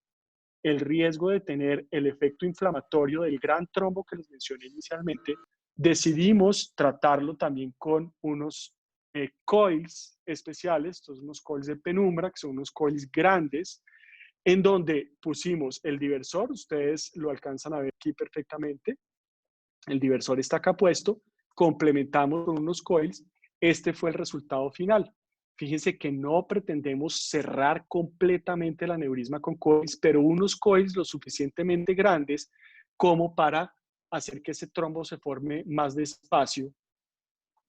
el riesgo de tener el efecto inflamatorio del gran trombo que les mencioné inicialmente, decidimos tratarlo también con unos coils especiales, estos son unos coils de penumbra, que son unos coils grandes, en donde pusimos el diversor, ustedes lo alcanzan a ver aquí perfectamente, el diversor está acá puesto, complementamos con unos coils, este fue el resultado final. Fíjense que no pretendemos cerrar completamente el aneurisma con coils, pero unos coils lo suficientemente grandes como para hacer que ese trombo se forme más despacio.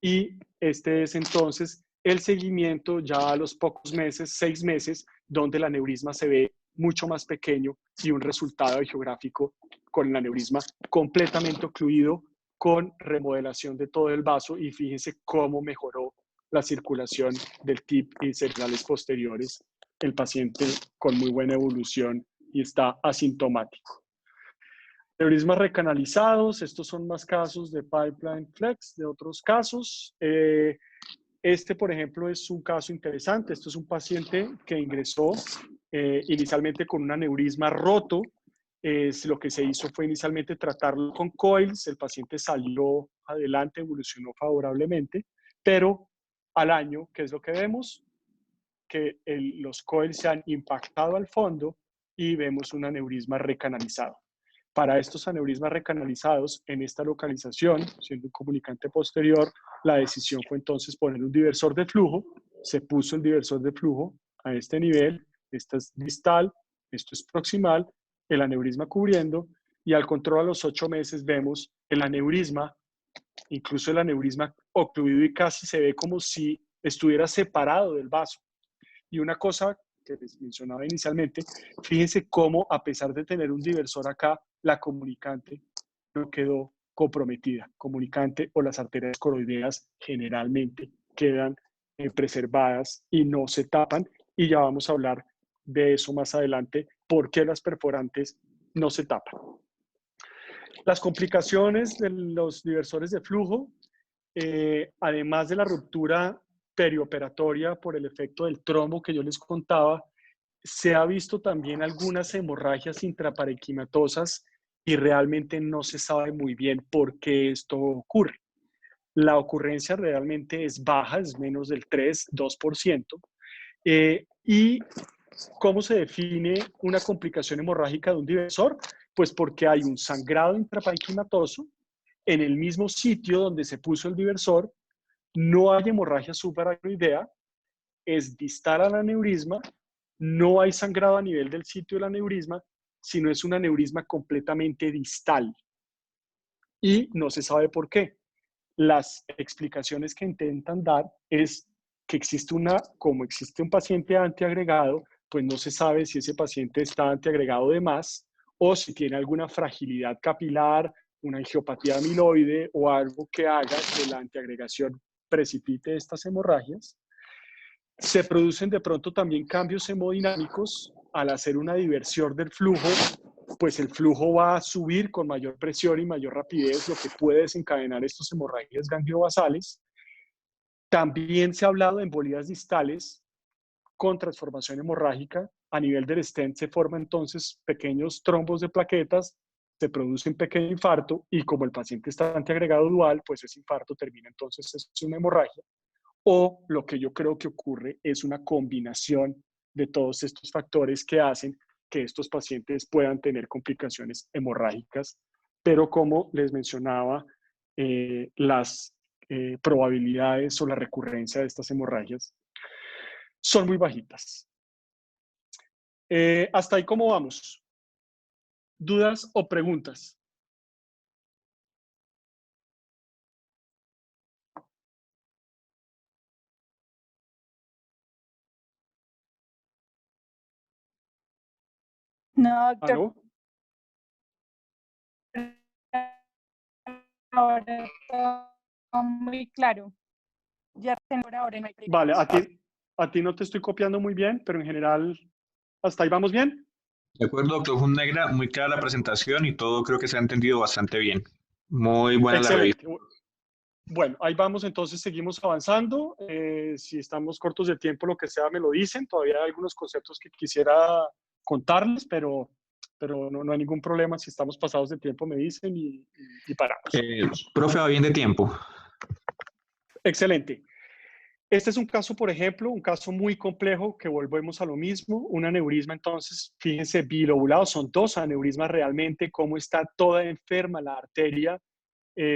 Y este es entonces el seguimiento ya a los pocos meses, 6 meses, donde el aneurisma se ve mucho más pequeño y un resultado geográfico con el aneurisma completamente ocluido, con remodelación de todo el vaso, y fíjense cómo mejoró la circulación del tip y cerebrales posteriores, el paciente con muy buena evolución y está asintomático. Aneurismas recanalizados, estos son más casos de pipeline flex, de otros casos. Este, por ejemplo, es un caso interesante. Esto es un paciente que ingresó inicialmente con un aneurisma roto. Lo que se hizo fue inicialmente tratarlo con coils. El paciente salió adelante, evolucionó favorablemente, pero al año, ¿qué es lo que vemos? Que los coils se han impactado al fondo y vemos un aneurisma recanalizado. Para estos aneurismas recanalizados en esta localización, siendo un comunicante posterior, la decisión fue entonces poner un diversor de flujo. Se puso el diversor de flujo a este nivel, esta es distal, esto es proximal, el aneurisma cubriendo, y al control a los 8 meses vemos el aneurisma, incluso el aneurisma ocluido y casi se ve como si estuviera separado del vaso. Y una cosa que les mencionaba inicialmente, fíjense cómo a pesar de tener un diversor acá, la comunicante no quedó comprometida. Comunicante o las arterias coroideas generalmente quedan preservadas y no se tapan, y ya vamos a hablar de eso más adelante, por qué las perforantes no se tapan. Las complicaciones de los diversores de flujo, además de la ruptura perioperatoria por el efecto del trombo que yo les contaba, se ha visto también algunas hemorragias intraparenquimatosas y realmente no se sabe muy bien por qué esto ocurre. La ocurrencia realmente es baja, es menos del 3-2%. ¿Y cómo se define una complicación hemorrágica de un diversor? Pues porque hay un sangrado intraparenquimatoso en el mismo sitio donde se puso el diversor, no hay hemorragia subaracnoidea, es distal al aneurisma, no hay sangrado a nivel del sitio del aneurisma, sino es un aneurisma completamente distal. Y no se sabe por qué. Las explicaciones que intentan dar es que existe como existe un paciente antiagregado, pues no se sabe si ese paciente está antiagregado de más o si tiene alguna fragilidad capilar, una angiopatía amiloide o algo que haga que la antiagregación precipite estas hemorragias. Se producen de pronto también cambios hemodinámicos al hacer una diversión del flujo, pues el flujo va a subir con mayor presión y mayor rapidez, lo que puede desencadenar estos hemorragias gangliobasales. También se ha hablado de embolías distales con transformación hemorrágica. A nivel del stent se forman entonces pequeños trombos de plaquetas, se produce un pequeño infarto y como el paciente está antiagregado dual, pues ese infarto termina entonces es una hemorragia. O lo que yo creo que ocurre es una combinación de todos estos factores que hacen que estos pacientes puedan tener complicaciones hemorrágicas, pero como les mencionaba, las probabilidades o la recurrencia de estas hemorragias son muy bajitas. ¿Hasta ahí cómo vamos? ¿Dudas o preguntas? No, doctor. ¿Aló? Ahora todo muy claro. Ya por ahora no hay Vale, problemas. a ti no te estoy copiando muy bien, pero en general, ¿hasta ahí vamos bien? De acuerdo, doctor Funnegra, muy clara la presentación y todo creo que se ha entendido bastante bien. Muy buena la revista. Excelente. Bueno, ahí vamos, entonces seguimos avanzando. Si estamos cortos de tiempo, lo que sea, me lo dicen. Todavía hay algunos conceptos que quisiera contarles, pero no hay ningún problema. Si estamos pasados de tiempo, me dicen y paramos. Profe, va bien de tiempo. Excelente. Este es un caso, por ejemplo, un caso muy complejo que volvemos a lo mismo, un aneurisma, entonces, fíjense, bilobulado, son dos aneurismas realmente, cómo está toda enferma la arteria,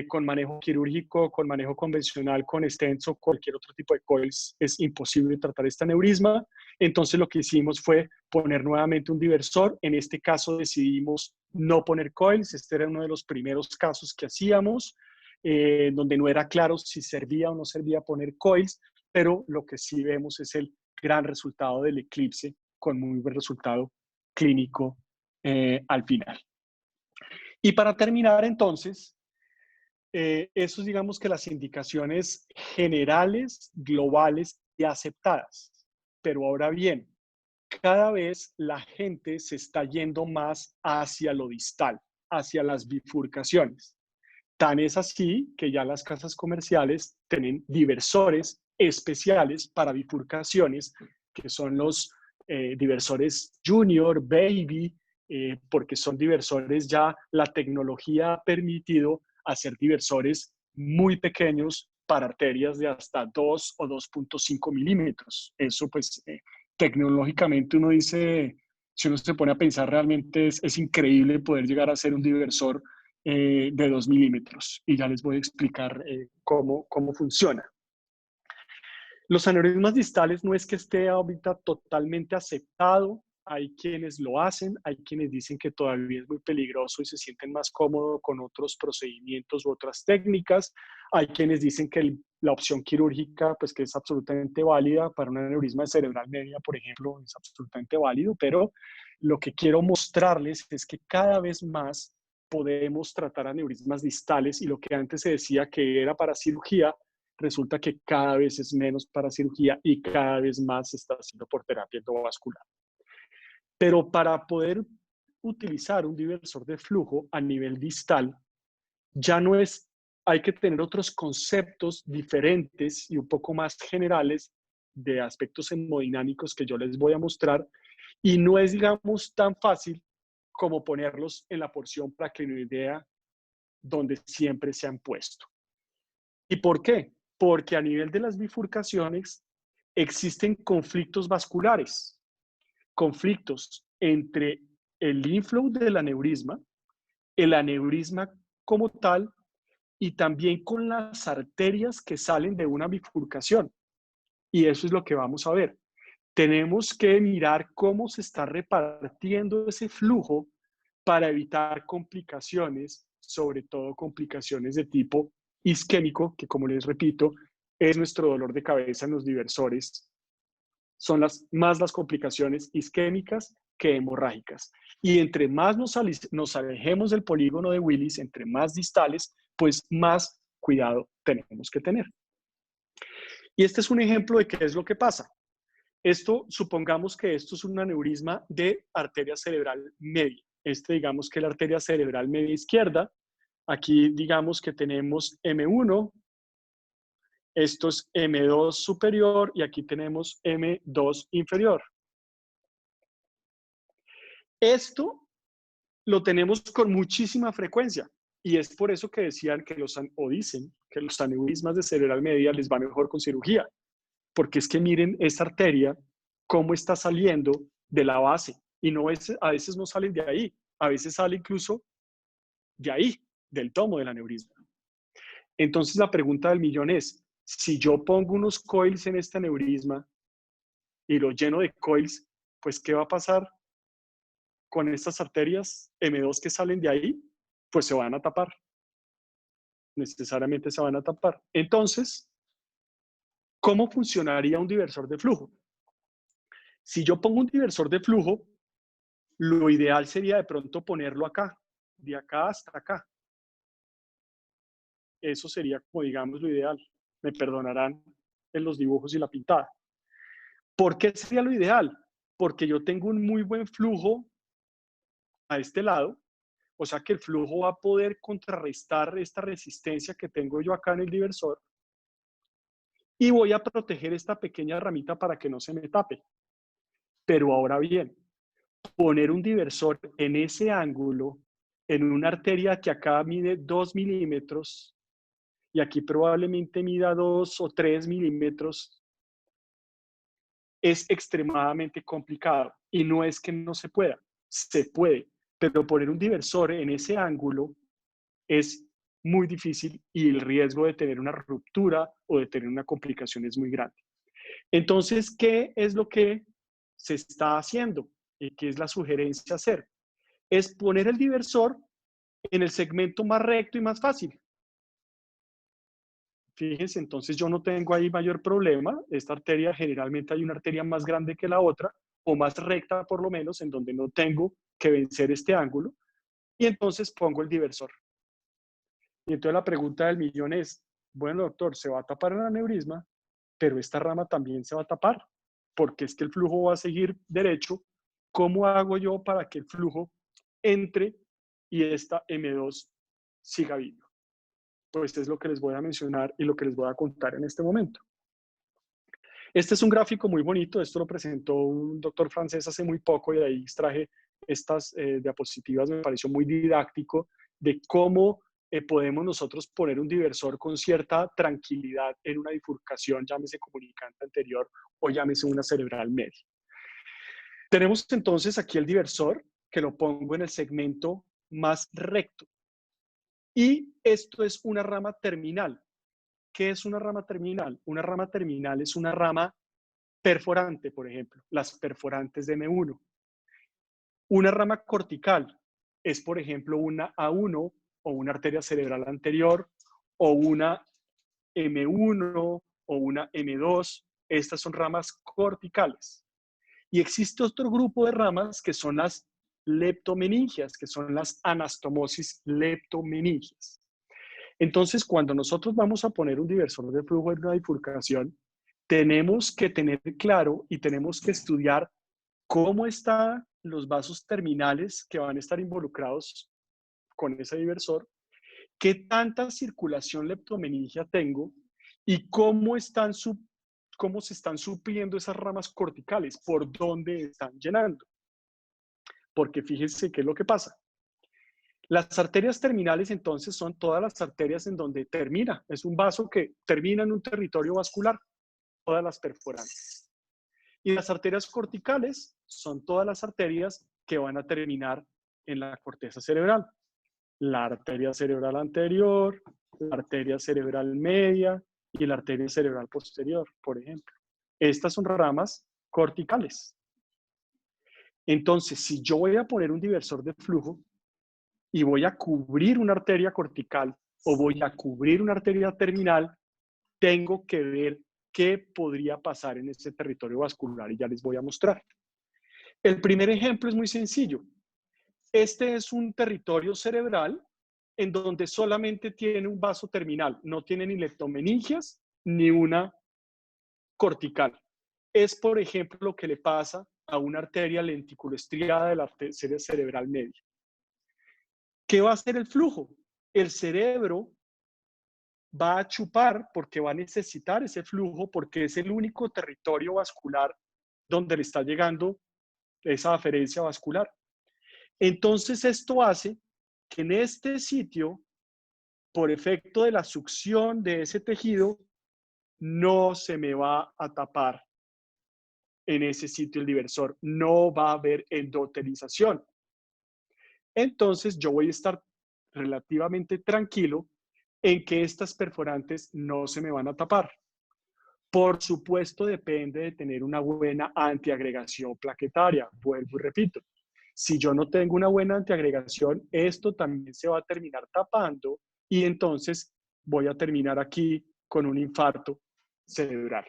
con manejo quirúrgico, con manejo convencional, con stents o cualquier otro tipo de coils, es imposible tratar este aneurisma. Entonces lo que hicimos fue poner nuevamente un diversor. En este caso decidimos no poner coils. Este era uno de los primeros casos que hacíamos, donde no era claro si servía o no servía poner coils, pero lo que sí vemos es el gran resultado del Eclipse, con muy buen resultado clínico al final. Y para terminar entonces, eso es, digamos, que las indicaciones generales, globales y aceptadas. Pero ahora bien, cada vez la gente se está yendo más hacia lo distal, hacia las bifurcaciones. Tan es así que ya las casas comerciales tienen diversores especiales para bifurcaciones, que son los diversores junior, baby, porque son diversores ya, la tecnología ha permitido hacer diversores muy pequeños para arterias de hasta 2 o 2.5 milímetros. Eso pues tecnológicamente uno dice, si uno se pone a pensar realmente es increíble poder llegar a hacer un diversor de 2 milímetros. Y ya les voy a explicar cómo funciona. Los aneurismas distales no es que esté ahorita totalmente aceptado. Hay quienes lo hacen, hay quienes dicen que todavía es muy peligroso y se sienten más cómodos con otros procedimientos u otras técnicas. Hay quienes dicen que la opción quirúrgica, pues que es absolutamente válida para un aneurisma cerebral media, por ejemplo, es absolutamente válido, pero lo que quiero mostrarles es que cada vez más podemos tratar aneurismas distales y lo que antes se decía que era para cirugía, resulta que cada vez es menos para cirugía y cada vez más se está haciendo por terapia endovascular. Pero para poder utilizar un diversor de flujo a nivel distal, ya no es, hay que tener otros conceptos diferentes y un poco más generales de aspectos hemodinámicos que yo les voy a mostrar, y no es, digamos, tan fácil como ponerlos en la porción praquenoidea donde siempre se han puesto. ¿Y por qué? Porque a nivel de las bifurcaciones existen conflictos vasculares, conflictos entre el inflow del aneurisma, el aneurisma como tal, y también con las arterias que salen de una bifurcación. Y eso es lo que vamos a ver. Tenemos que mirar cómo se está repartiendo ese flujo para evitar complicaciones, sobre todo complicaciones de tipo isquémico, que como les repito, es nuestro dolor de cabeza en los diversores son más las complicaciones isquémicas que hemorrágicas. Y entre más nos alejemos del polígono de Willis, entre más distales, pues más cuidado tenemos que tener. Y este es un ejemplo de qué es lo que pasa. Supongamos que esto es un aneurisma de arteria cerebral media. Digamos que la arteria cerebral media izquierda. Aquí digamos que tenemos M1, esto es M2 superior y aquí tenemos M2 inferior. Esto lo tenemos con muchísima frecuencia y es por eso que decían que dicen que los aneurismas de cerebral media les va mejor con cirugía, porque es que miren esta arteria cómo está saliendo de la base y a veces no salen de ahí, a veces sale incluso de ahí, del tomo del aneurisma. Entonces la pregunta del millón es, si yo pongo unos coils en este aneurisma y lo lleno de coils, pues ¿qué va a pasar con estas arterias M2 que salen de ahí? Pues se van a tapar. Necesariamente se van a tapar. Entonces, ¿cómo funcionaría un diversor de flujo? Si yo pongo un diversor de flujo, lo ideal sería de pronto ponerlo acá, de acá hasta acá. Eso sería, como digamos, lo ideal. Me perdonarán en los dibujos y la pintada. ¿Por qué sería lo ideal? Porque yo tengo un muy buen flujo a este lado, o sea que el flujo va a poder contrarrestar esta resistencia que tengo yo acá en el diversor y voy a proteger esta pequeña ramita para que no se me tape. Pero ahora bien, poner un diversor en ese ángulo, en una arteria que acá mide 2 milímetros y aquí probablemente mida 2 o 3 milímetros, es extremadamente complicado. Y no es que no se pueda, se puede, pero poner un diversor en ese ángulo es muy difícil y el riesgo de tener una ruptura o de tener una complicación es muy grande. Entonces, ¿qué es lo que se está haciendo? ¿Y qué es la sugerencia hacer? Es poner el diversor en el segmento más recto y más fácil. Fíjense, entonces yo no tengo ahí mayor problema. Esta arteria, generalmente hay una arteria más grande que la otra, o más recta por lo menos, en donde no tengo que vencer este ángulo. Y entonces pongo el diversor. Y entonces la pregunta del millón es, bueno, doctor, se va a tapar el aneurisma, pero esta rama también se va a tapar, porque es que el flujo va a seguir derecho. ¿Cómo hago yo para que el flujo entre y esta M2 siga vivo? Pues es lo que les voy a mencionar y lo que les voy a contar en este momento. Este es un gráfico muy bonito, esto lo presentó un doctor francés hace muy poco y de ahí extraje estas diapositivas, me pareció muy didáctico de cómo podemos nosotros poner un diversor con cierta tranquilidad en una bifurcación, llámese comunicante anterior o llámese una cerebral media. Tenemos entonces aquí el diversor que lo pongo en el segmento más recto. Y esto es una rama terminal. ¿Qué es una rama terminal? Una rama terminal es una rama perforante, por ejemplo, las perforantes de M1. Una rama cortical es, por ejemplo, una A1 o una arteria cerebral anterior o una M1 o una M2. Estas son ramas corticales. Y existe otro grupo de ramas que son las leptomeningias, que son las anastomosis leptomeningias. Entonces, cuando nosotros vamos a poner un diversor de flujo en una bifurcación, tenemos que tener claro y tenemos que estudiar cómo están los vasos terminales que van a estar involucrados con ese diversor, qué tanta circulación leptomeningia tengo y cómo se están supliendo esas ramas corticales, por dónde están llenando. Porque fíjense qué es lo que pasa. Las arterias terminales entonces son todas las arterias en donde termina, es un vaso que termina en un territorio vascular, todas las perforantes. Y las arterias corticales son todas las arterias que van a terminar en la corteza cerebral. La arteria cerebral anterior, la arteria cerebral media y la arteria cerebral posterior, por ejemplo. Estas son ramas corticales. Entonces, si yo voy a poner un diversor de flujo y voy a cubrir una arteria cortical o voy a cubrir una arteria terminal, tengo que ver qué podría pasar en ese territorio vascular y ya les voy a mostrar. El primer ejemplo es muy sencillo. Este es un territorio cerebral en donde solamente tiene un vaso terminal, no tiene ni leptomeningias ni una cortical. Es, por ejemplo, lo que le pasa a una arteria lenticuloestriada de la arteria cerebral media. ¿Qué va a hacer el flujo? El cerebro va a chupar porque va a necesitar ese flujo porque es el único territorio vascular donde le está llegando esa aferencia vascular. Entonces esto hace que en este sitio, por efecto de la succión de ese tejido, no se me va a tapar en ese sitio el diversor, no va a haber endotelización. Entonces yo voy a estar relativamente tranquilo en que estas perforantes no se me van a tapar. Por supuesto, depende de tener una buena antiagregación plaquetaria. Vuelvo y repito, si yo no tengo una buena antiagregación, esto también se va a terminar tapando y entonces voy a terminar aquí con un infarto cerebral.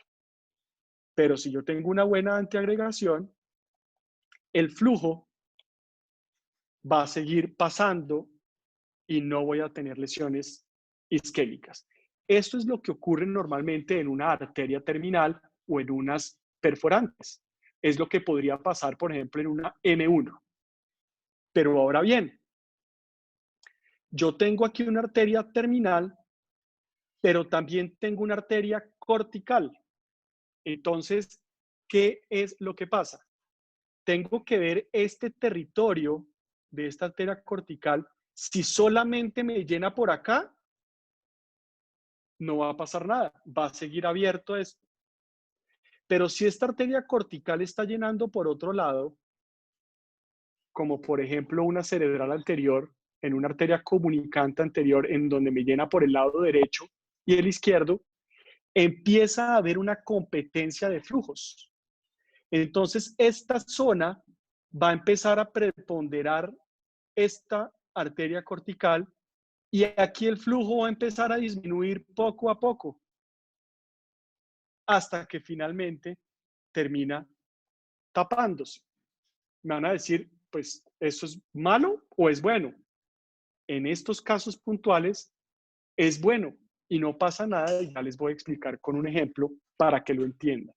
Pero si yo tengo una buena antiagregación, el flujo va a seguir pasando y no voy a tener lesiones isquémicas. Esto es lo que ocurre normalmente en una arteria terminal o en unas perforantes. Es lo que podría pasar, por ejemplo, en una M1. Pero ahora bien, yo tengo aquí una arteria terminal, pero también tengo una arteria cortical. Entonces, ¿qué es lo que pasa? Tengo que ver este territorio de esta arteria cortical. Si solamente me llena por acá, no va a pasar nada, va a seguir abierto esto. Pero si esta arteria cortical está llenando por otro lado, como por ejemplo una cerebral anterior, en una arteria comunicante anterior, en donde me llena por el lado derecho y el izquierdo, empieza a haber una competencia de flujos. Entonces, esta zona va a empezar a preponderar esta arteria cortical y aquí el flujo va a empezar a disminuir poco a poco hasta que finalmente termina tapándose. Me van a decir, pues, ¿eso es malo o es bueno? En estos casos puntuales es bueno y no pasa nada y ya les voy a explicar con un ejemplo para que lo entiendan.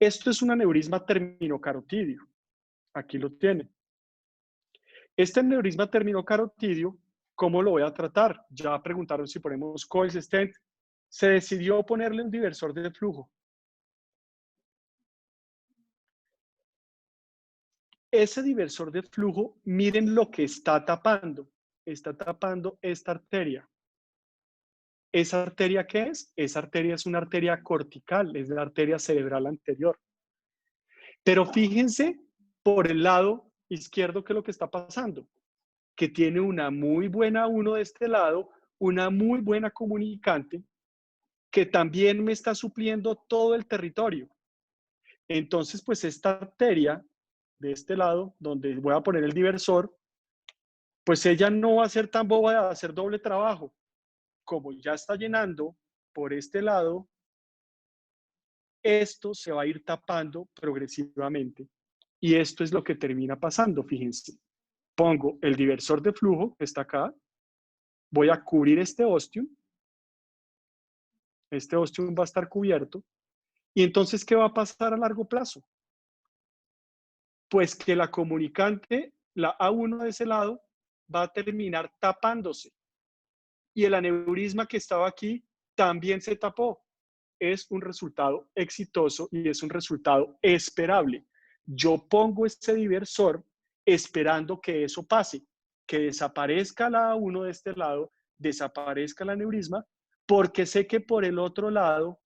Esto es un aneurisma terminocarotidio. Aquí lo tienen. Este aneurisma terminocarotidio, ¿cómo lo voy a tratar? Ya preguntaron si ponemos coils stent. Se decidió ponerle un diversor de flujo. Ese diversor de flujo, miren lo que está tapando. Está tapando esta arteria. ¿Esa arteria qué es? Esa arteria es una arteria cortical, es la arteria cerebral anterior. Pero fíjense por el lado izquierdo qué es lo que está pasando. Que tiene una muy buena uno de este lado, una muy buena comunicante, que también me está supliendo todo el territorio. Entonces, pues esta arteria de este lado, donde voy a poner el diversor, pues ella no va a ser tan boba de hacer doble trabajo. Como ya está llenando por este lado, esto se va a ir tapando progresivamente. Y esto es lo que termina pasando, fíjense. Pongo el diversor de flujo, que está acá, voy a cubrir este ostium va a estar cubierto, y entonces, ¿qué va a pasar a largo plazo? Pues que la comunicante, la A1 de ese lado, va a terminar tapándose, y el aneurisma que estaba aquí también se tapó. Es un resultado exitoso y es un resultado esperable. Yo pongo ese diversor esperando que eso pase, que desaparezca la A1 de este lado, desaparezca el aneurisma, porque sé que por el otro lado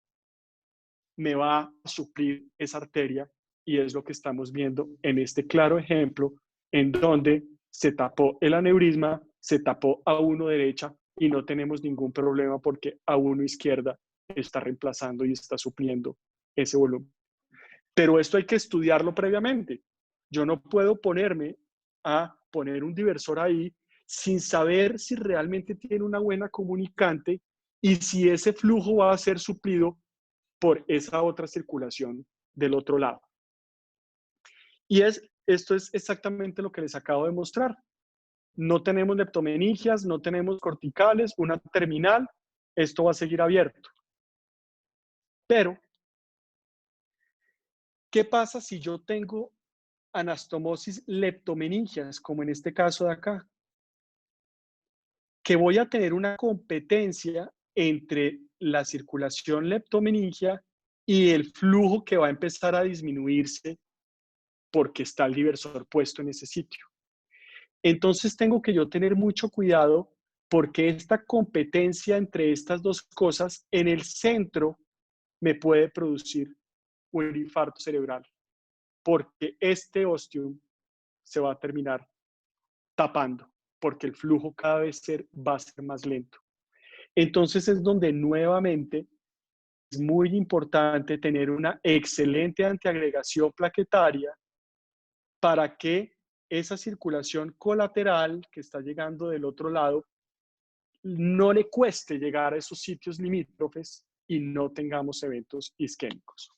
me va a suplir esa arteria y es lo que estamos viendo en este claro ejemplo en donde se tapó el aneurisma, se tapó A1 derecha y no tenemos ningún problema porque A1 izquierda está reemplazando y está supliendo ese volumen. Pero esto hay que estudiarlo previamente. Yo no puedo ponerme a poner un diversor ahí sin saber si realmente tiene una buena comunicante y si ese flujo va a ser suplido por esa otra circulación del otro lado. Y esto es exactamente lo que les acabo de mostrar. No tenemos leptomeningias, no tenemos corticales, una terminal, esto va a seguir abierto. Pero, ¿qué pasa si yo tengo anastomosis leptomeningias, como en este caso de acá? Que voy a tener una competencia entre la circulación leptomeningia y el flujo que va a empezar a disminuirse porque está el diversor puesto en ese sitio. Entonces tengo que yo tener mucho cuidado porque esta competencia entre estas dos cosas en el centro me puede producir un infarto cerebral, porque este ostium se va a terminar tapando, porque el flujo cada vez va a ser más lento. Entonces es donde nuevamente es muy importante tener una excelente antiagregación plaquetaria para que esa circulación colateral que está llegando del otro lado no le cueste llegar a esos sitios limítrofes y no tengamos eventos isquémicos.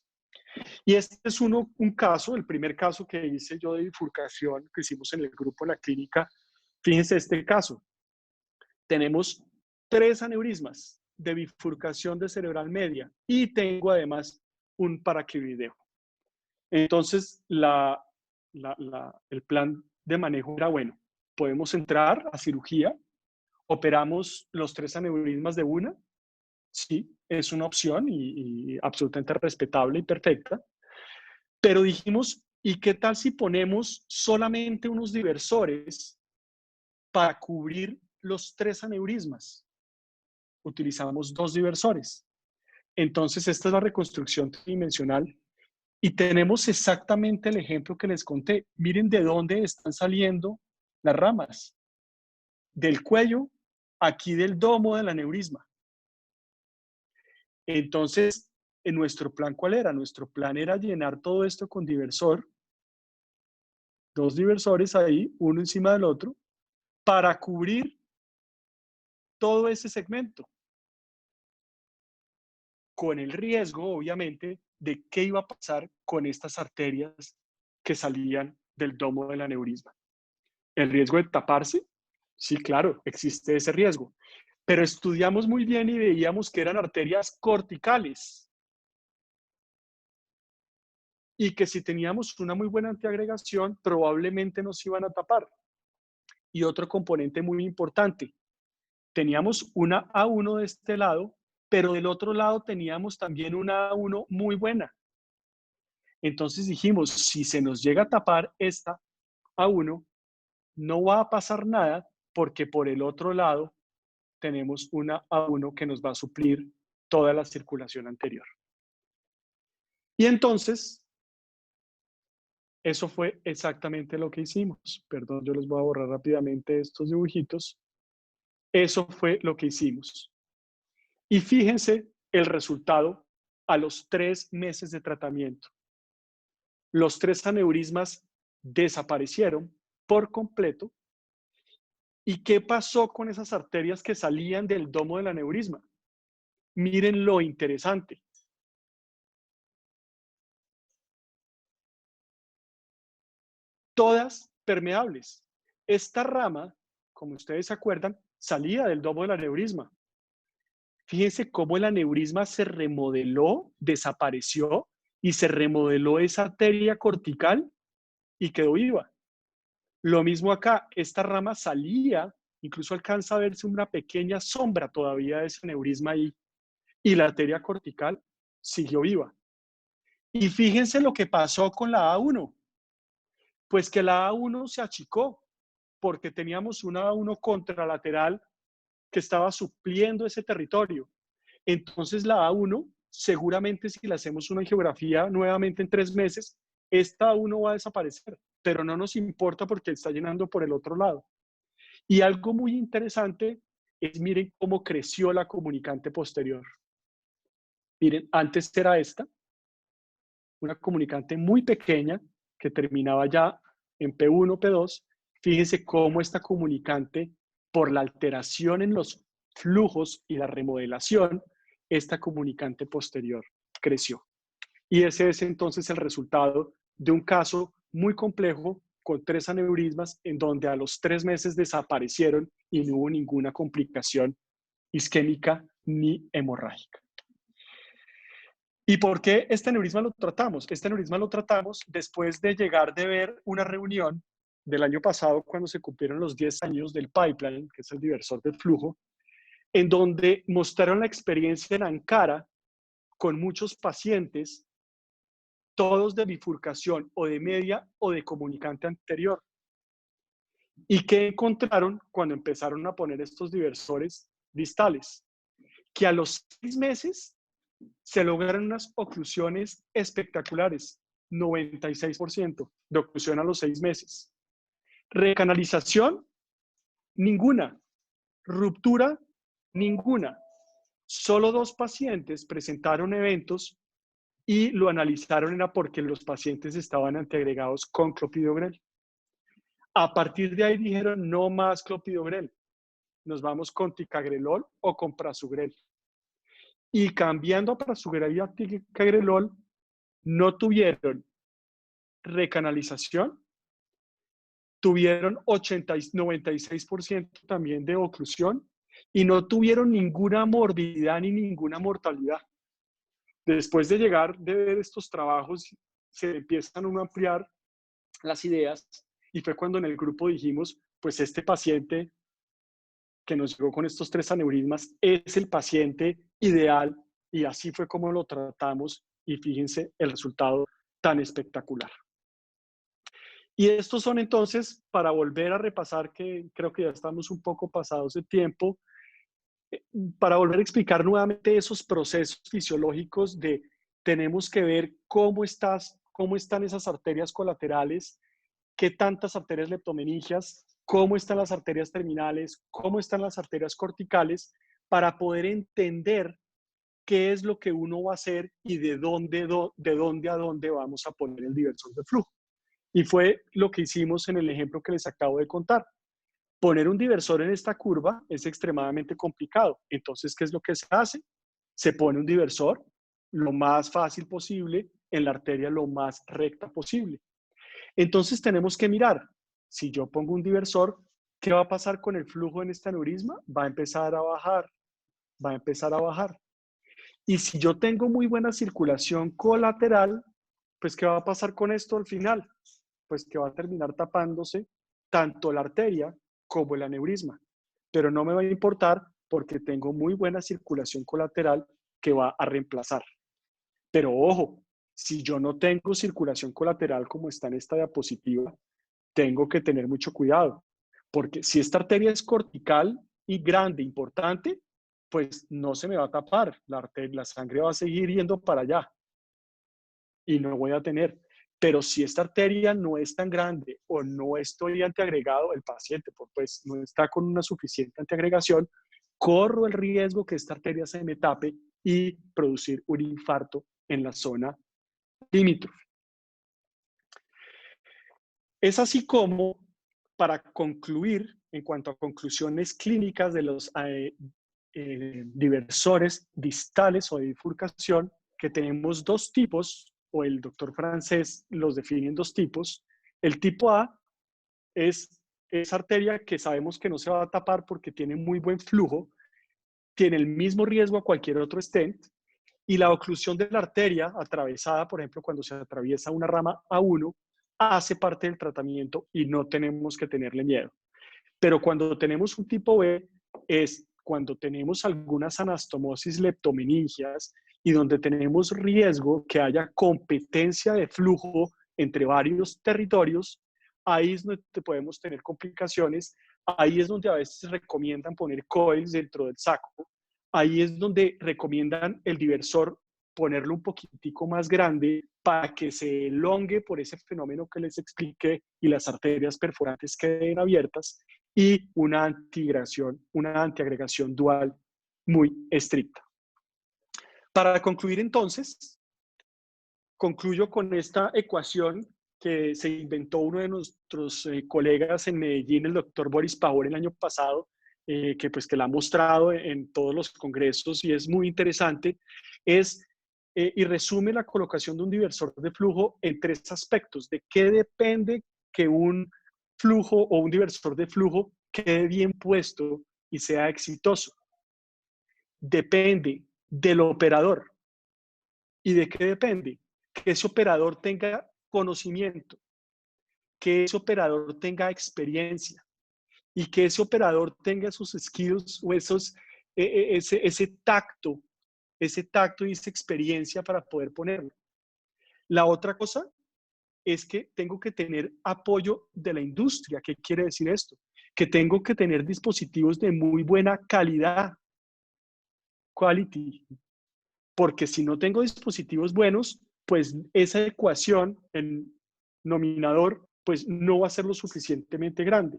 Y este es un caso, el primer caso que hice yo de bifurcación que hicimos en el grupo en la clínica. Fíjense este caso. Tenemos 3 aneurismas de bifurcación de cerebral media y tengo además un paracribideo. Entonces, el plan de manejo era bueno. Podemos entrar a cirugía, operamos los 3 aneurismas de una. Sí, es una opción y absolutamente respetable y perfecta. Pero dijimos, ¿y qué tal si ponemos solamente unos diversores para cubrir los 3 aneurismas? Utilizamos 2 diversores. Entonces, esta es la reconstrucción tridimensional y tenemos exactamente el ejemplo que les conté. Miren de dónde están saliendo las ramas. Del cuello, aquí del domo del aneurisma. Entonces, en nuestro plan, ¿cuál era? Nuestro plan era llenar todo esto con diversor, 2 diversores ahí, uno encima del otro, para cubrir todo ese segmento, con el riesgo, obviamente, de qué iba a pasar con estas arterias que salían del domo del aneurisma. ¿El riesgo de taparse? Sí, claro, existe ese riesgo. Pero estudiamos muy bien y veíamos que eran arterias corticales y que si teníamos una muy buena antiagregación, probablemente nos iban a tapar. Y otro componente muy importante, teníamos una A1 de este lado, pero del otro lado teníamos también una A1 muy buena. Entonces dijimos, si se nos llega a tapar esta A1, no va a pasar nada porque por el otro lado tenemos una A1 que nos va a suplir toda la circulación anterior. Y entonces, eso fue exactamente lo que hicimos. Perdón, yo les voy a borrar rápidamente estos dibujitos. Eso fue lo que hicimos. Y fíjense el resultado a los 3 meses de tratamiento. Los 3 aneurismas desaparecieron por completo. ¿Y qué pasó con esas arterias que salían del domo del aneurisma? Miren lo interesante. Todas permeables. Esta rama, como ustedes se acuerdan, salía del domo del aneurisma. Fíjense cómo el aneurisma se remodeló, desapareció y se remodeló esa arteria cortical y quedó viva. Lo mismo acá, esta rama salía, incluso alcanza a verse una pequeña sombra todavía de ese aneurisma ahí, y la arteria cortical siguió viva. Y fíjense lo que pasó con la A1. Pues que la A1 se achicó, porque teníamos una A1 contralateral que estaba supliendo ese territorio. Entonces la A1, seguramente si le hacemos una angiografía nuevamente en 3 meses, esta A1 va a desaparecer, pero no nos importa porque está llenando por el otro lado. Y algo muy interesante es, miren cómo creció la comunicante posterior. Miren, antes era esta, una comunicante muy pequeña que terminaba ya en P1, P2. Fíjense cómo esta comunicante, por la alteración en los flujos y la remodelación, esta comunicante posterior creció. Y ese es entonces el resultado de un caso muy complejo con 3 aneurismas en donde a los 3 meses desaparecieron y no hubo ninguna complicación isquémica ni hemorrágica. ¿Y por qué este aneurisma lo tratamos? Este aneurisma lo tratamos después de llegar de ver una reunión del año pasado cuando se cumplieron los 10 años del pipeline, que es el diversor de flujo, en donde mostraron la experiencia en Ankara con muchos pacientes, todos de bifurcación o de media o de comunicante anterior. ¿Y qué encontraron cuando empezaron a poner estos diversores distales? Que a los 6 meses se lograron unas oclusiones espectaculares, 96% de oclusión a los 6 meses. Recanalización, ninguna. Ruptura, ninguna. Solo 2 pacientes presentaron eventos y lo analizaron era porque los pacientes estaban antiagregados con clopidogrel. A partir de ahí dijeron no más clopidogrel, nos vamos con ticagrelol o con prasugrel. Y cambiando a prasugrel y a ticagrelol, no tuvieron recanalización, tuvieron 96% también de oclusión y no tuvieron ninguna morbilidad ni ninguna mortalidad. Después de llegar de ver estos trabajos, se empiezan a ampliar las ideas y fue cuando en el grupo dijimos, pues este paciente que nos llegó con estos 3 aneurismas es el paciente ideal y así fue como lo tratamos y fíjense el resultado tan espectacular. Y estos son entonces, para volver a repasar, que creo que ya estamos un poco pasados de tiempo, para volver a explicar nuevamente esos procesos fisiológicos de tenemos que ver cómo están esas arterias colaterales, qué tantas arterias leptomeningias, cómo están las arterias terminales, cómo están las arterias corticales, para poder entender qué es lo que uno va a hacer y de dónde a dónde vamos a poner el diversor de flujo. Y fue lo que hicimos en el ejemplo que les acabo de contar. Poner un diversor en esta curva es extremadamente complicado. Entonces, ¿qué es lo que se hace? Se pone un diversor lo más fácil posible en la arteria lo más recta posible. Entonces tenemos que mirar, si yo pongo un diversor, ¿qué va a pasar con el flujo en este aneurisma? Va a empezar a bajar, va a empezar a bajar. Y si yo tengo muy buena circulación colateral, pues ¿qué va a pasar con esto al final? Pues que va a terminar tapándose tanto la arteria como el aneurisma. Pero no me va a importar porque tengo muy buena circulación colateral que va a reemplazar. Pero ojo, si yo no tengo circulación colateral como está en esta diapositiva, tengo que tener mucho cuidado, porque si esta arteria es cortical y grande, importante, pues no se me va a tapar, la sangre va a seguir yendo para allá y no voy a tener. Pero si esta arteria no es tan grande o no estoy antiagregado, el paciente pues no está con una suficiente antiagregación, corro el riesgo que esta arteria se me tape y producir un infarto en la zona limítrofe. Es así como, para concluir, en cuanto a conclusiones clínicas de los diversores distales o de bifurcación, que tenemos 2 tipos, o el doctor francés los define en 2 tipos. El tipo A es esa arteria que sabemos que no se va a tapar porque tiene muy buen flujo, tiene el mismo riesgo a cualquier otro stent, y la oclusión de la arteria atravesada, por ejemplo, cuando se atraviesa una rama A1, hace parte del tratamiento y no tenemos que tenerle miedo. Pero cuando tenemos un tipo B, es cuando tenemos algunas anastomosis leptomeningias y donde tenemos riesgo que haya competencia de flujo entre varios territorios, ahí es donde podemos tener complicaciones, ahí es donde a veces recomiendan poner coils dentro del saco, ahí es donde recomiendan el diversor ponerlo un poquitico más grande para que se elongue por ese fenómeno que les expliqué y las arterias perforantes queden abiertas, y una antiagregación dual muy estricta. Para concluir entonces, concluyo con esta ecuación que se inventó uno de nuestros colegas en Medellín, el doctor Boris Pavón, el año pasado, que la ha mostrado en todos los congresos y es muy interesante, es y resume la colocación de un diversor de flujo en 3 aspectos. ¿De qué depende que un flujo o un diversor de flujo quede bien puesto y sea exitoso? Depende del operador. ¿Y de qué depende? Que ese operador tenga conocimiento, que ese operador tenga experiencia y que ese operador tenga esos skills o ese tacto y esa experiencia para poder ponerlo. La otra cosa es que tengo que tener apoyo de la industria. ¿Qué quiere decir esto? Que tengo que tener dispositivos de muy buena calidad, quality, porque si no tengo dispositivos buenos, pues esa ecuación, el nominador, pues no va a ser lo suficientemente grande.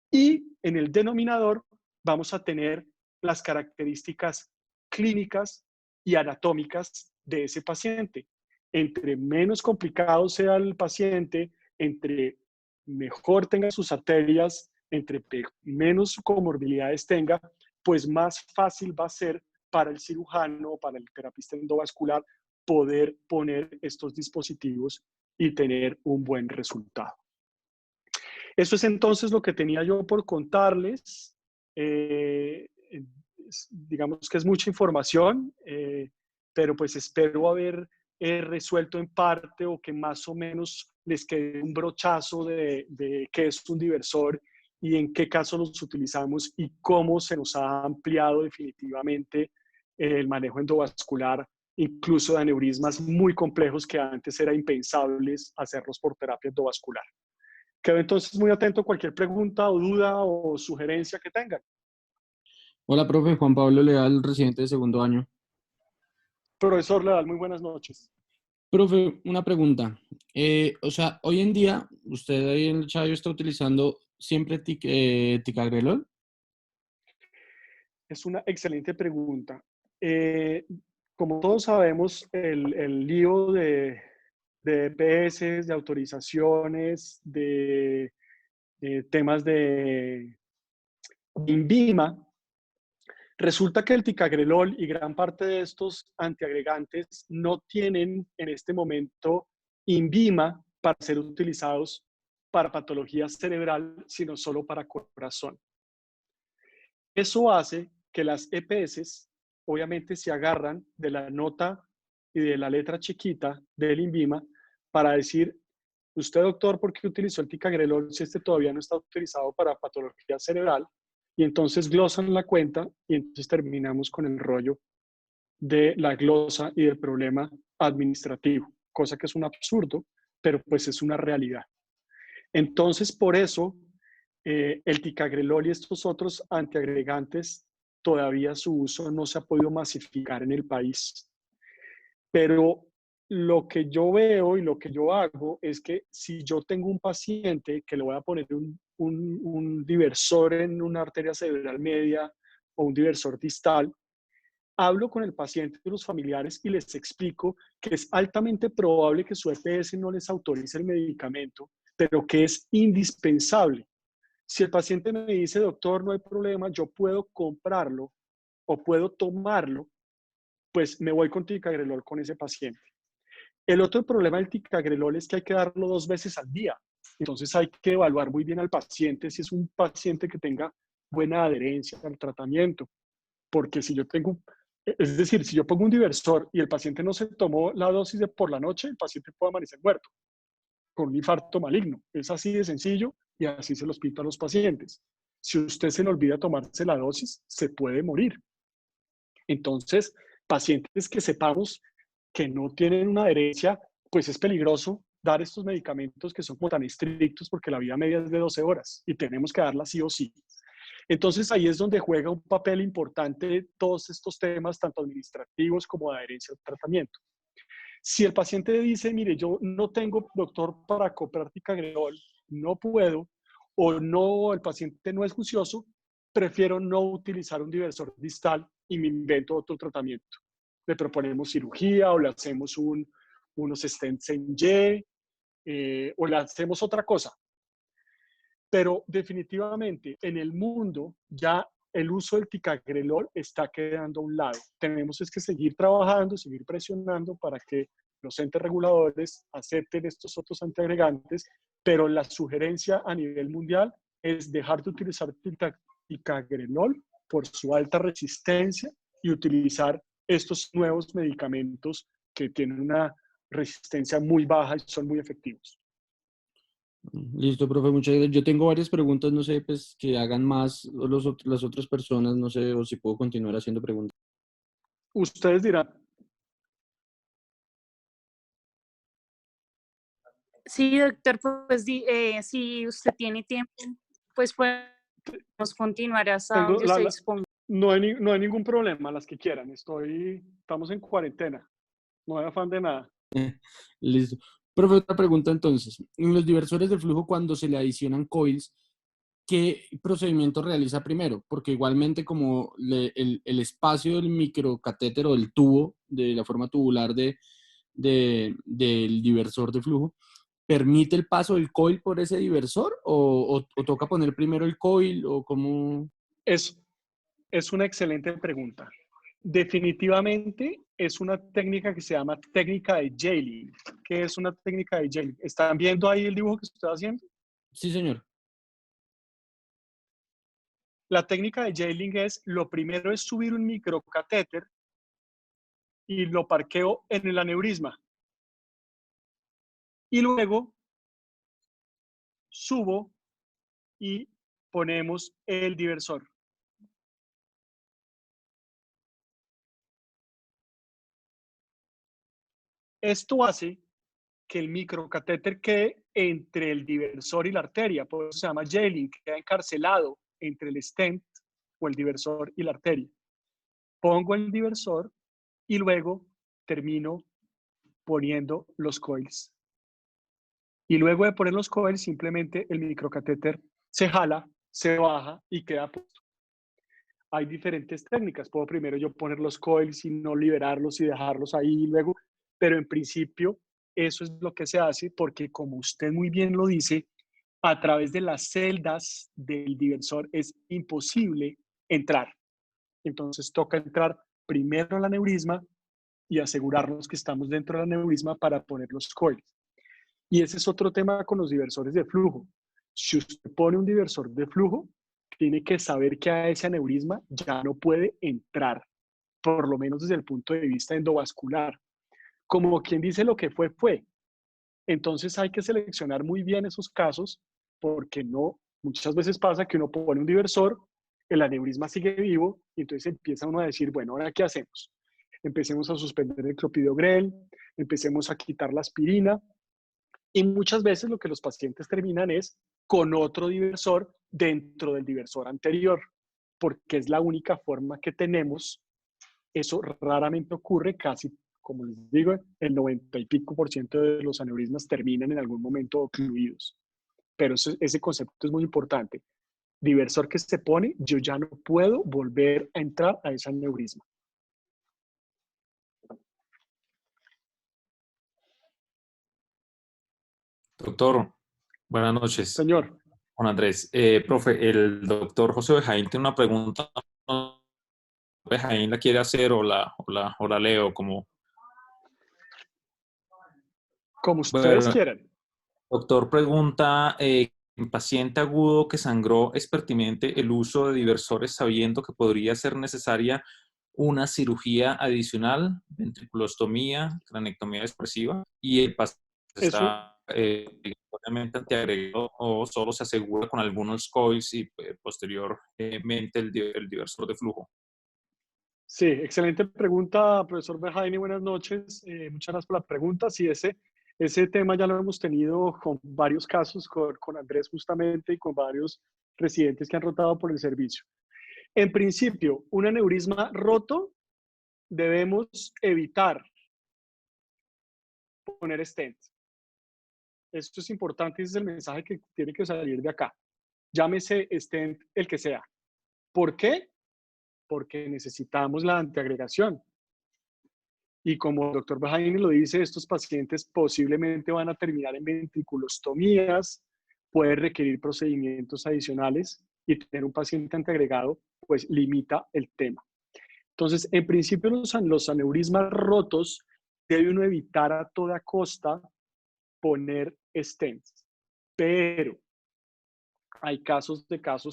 Y en el denominador vamos a tener las características clínicas y anatómicas de ese paciente. Entre menos complicado sea el paciente, entre mejor tenga sus arterias, entre menos comorbilidades tenga, pues más fácil va a ser para el cirujano o para el terapista endovascular poder poner estos dispositivos y tener un buen resultado. Eso es entonces lo que tenía yo por contarles. Digamos que es mucha información, pero pues espero haber resuelto en parte o que más o menos les quede un brochazo de qué es un diversor y en qué caso los utilizamos y cómo se nos ha ampliado definitivamente el manejo endovascular, incluso de aneurismas muy complejos que antes era impensables hacerlos por terapia endovascular. Quedo entonces muy atento a cualquier pregunta o duda o sugerencia que tengan. Hola, profe, Juan Pablo Leal, residente de segundo año. Profesor Leal, muy buenas noches. Profe, una pregunta. O sea, hoy en día, ¿usted ahí en el Chayo está utilizando siempre ticagrelol? Es una excelente pregunta. Como todos sabemos, el lío de EPS, de autorizaciones, de temas de INVIMA, resulta que el ticagrelol y gran parte de estos antiagregantes no tienen en este momento INVIMA para ser utilizados para patología cerebral, sino solo para corazón. Eso hace que las EPS obviamente se agarran de la nota y de la letra chiquita del INVIMA para decir, usted doctor, ¿por qué utilizó el ticagrelol si este todavía no está autorizado para patología cerebral? Y entonces glosan la cuenta y entonces terminamos con el rollo de la glosa y del problema administrativo, cosa que es un absurdo, pero pues es una realidad. Entonces, por eso, el ticagrelol y estos otros antiagregantes, todavía su uso no se ha podido masificar en el país. Pero lo que yo veo y lo que yo hago es que si yo tengo un paciente que le voy a poner un diversor en una arteria cerebral media o un diversor distal, hablo con el paciente y los familiares y les explico que es altamente probable que su EPS no les autorice el medicamento, pero que es indispensable. Si el paciente me dice, doctor, no hay problema, yo puedo comprarlo o puedo tomarlo, pues me voy con ticagrelol con ese paciente. El otro problema del ticagrelol es que hay que darlo 2 veces al día. Entonces hay que evaluar muy bien al paciente si es un paciente que tenga buena adherencia al tratamiento. Porque si yo tengo, es decir, si yo pongo un diversor y el paciente no se tomó la dosis de por la noche, el paciente puede amanecer muerto con un infarto maligno. Es así de sencillo y así se los pinto a los pacientes. Si usted se le olvida tomarse la dosis, se puede morir. Entonces, pacientes que sepamos que no tienen una adherencia, pues es peligroso dar estos medicamentos que son como tan estrictos porque la vida media es de 12 horas y tenemos que darla sí o sí. Entonces ahí es donde juega un papel importante todos estos temas, tanto administrativos como de adherencia al tratamiento. Si el paciente dice, mire, yo no tengo, doctor, para comprar ticagrelol, no puedo, o no, el paciente no es juicioso, prefiero no utilizar un diversor distal y me invento otro tratamiento. Le proponemos cirugía o le hacemos unos stents en Y o le hacemos otra cosa. Pero definitivamente en el mundo ya el uso del ticagrelor está quedando a un lado. Tenemos es que seguir trabajando, seguir presionando para que los entes reguladores acepten estos otros antiagregantes, pero la sugerencia a nivel mundial es dejar de utilizar ticagrelor por su alta resistencia y utilizar estos nuevos medicamentos que tienen una resistencia muy baja y son muy efectivos. Listo, profe, muchas gracias. Yo tengo varias preguntas, no sé, pues que hagan más las otras personas, no sé, o si puedo continuar haciendo preguntas. Ustedes dirán. Sí, doctor, pues si usted tiene tiempo, pues podemos continuar hasta Tengo donde se disponga. no hay ningún problema, las que quieran. Estamos en cuarentena. No hay afán de nada. Listo. Profe, otra pregunta entonces. En los diversores de flujo, cuando se le adicionan coils, ¿qué procedimiento realiza primero? Porque igualmente como el espacio del microcatéter o del tubo, de la forma tubular del diversor de flujo, ¿permite el paso del coil por ese diversor o toca poner primero el coil o cómo? Es una excelente pregunta. Definitivamente es una técnica que se llama técnica de Jayling. ¿Qué es una técnica de Jayling? ¿Están viendo ahí el dibujo que estoy haciendo? Sí, señor. La técnica de Jayling es, lo primero es subir un microcatéter y lo parqueo en el aneurisma. Y luego subo y ponemos el diversor. Esto hace que el microcatéter quede entre el diversor y la arteria, por eso se llama Jayling, queda encarcelado entre el stent o el diversor y la arteria. Pongo el diversor y luego termino poniendo los coils. Y luego de poner los coils, simplemente el microcatéter se jala, se baja y queda puesto. Hay diferentes técnicas. Puedo primero yo poner los coils y no liberarlos y dejarlos ahí luego, pero en principio eso es lo que se hace porque, como usted muy bien lo dice, a través de las celdas del diversor es imposible entrar. Entonces toca entrar primero al aneurisma y asegurarnos que estamos dentro del aneurisma para poner los coils. Y ese es otro tema con los diversores de flujo. Si usted pone un diversor de flujo, tiene que saber que a ese aneurisma ya no puede entrar, por lo menos desde el punto de vista endovascular. Como quien dice, lo que fue, fue. Entonces hay que seleccionar muy bien esos casos porque no, muchas veces pasa que uno pone un diversor, el aneurisma sigue vivo y entonces empieza uno a decir, bueno, ¿ahora qué hacemos? Empecemos a suspender el clopidogrel, empecemos a quitar la aspirina y muchas veces lo que los pacientes terminan es con otro diversor dentro del diversor anterior, porque es la única forma que tenemos. Eso raramente ocurre, casi, como les digo, el 90 y pico % de los aneurismas terminan en algún momento ocluidos. Pero ese concepto es muy importante. Diversor que se pone, yo ya no puedo volver a entrar a ese aneurisma. Doctor, buenas noches. Señor. Juan Andrés. Profe, el doctor José Bejaín tiene una pregunta. Bejaín la quiere hacer o la leo como... Como ustedes Bueno, quieran. doctor pregunta, en paciente agudo que sangró, ¿es pertinente el uso de diversores sabiendo que podría ser necesaria una cirugía adicional, ventriculostomía, cranectomía expresiva, y el paciente está obviamente antiagregado o solo se asegura con algunos coils y posteriormente el diversor de flujo? Sí, excelente pregunta, profesor Bejaini, buenas noches. Muchas gracias por la pregunta. Sí, ese tema ya lo hemos tenido con varios casos, con Andrés justamente y con varios residentes que han rotado por el servicio. En principio, un aneurisma roto, debemos evitar poner stent. Esto es importante, ese es el mensaje que tiene que salir de acá. Llámese stent el que sea. ¿Por qué? Porque necesitamos la antiagregación. Y como el doctor Bejaini lo dice, estos pacientes posiblemente van a terminar en ventriculostomías, puede requerir procedimientos adicionales y tener un paciente antiagregado, pues limita el tema. Entonces, en principio, los aneurismas rotos debe uno evitar a toda costa poner stents, pero hay casos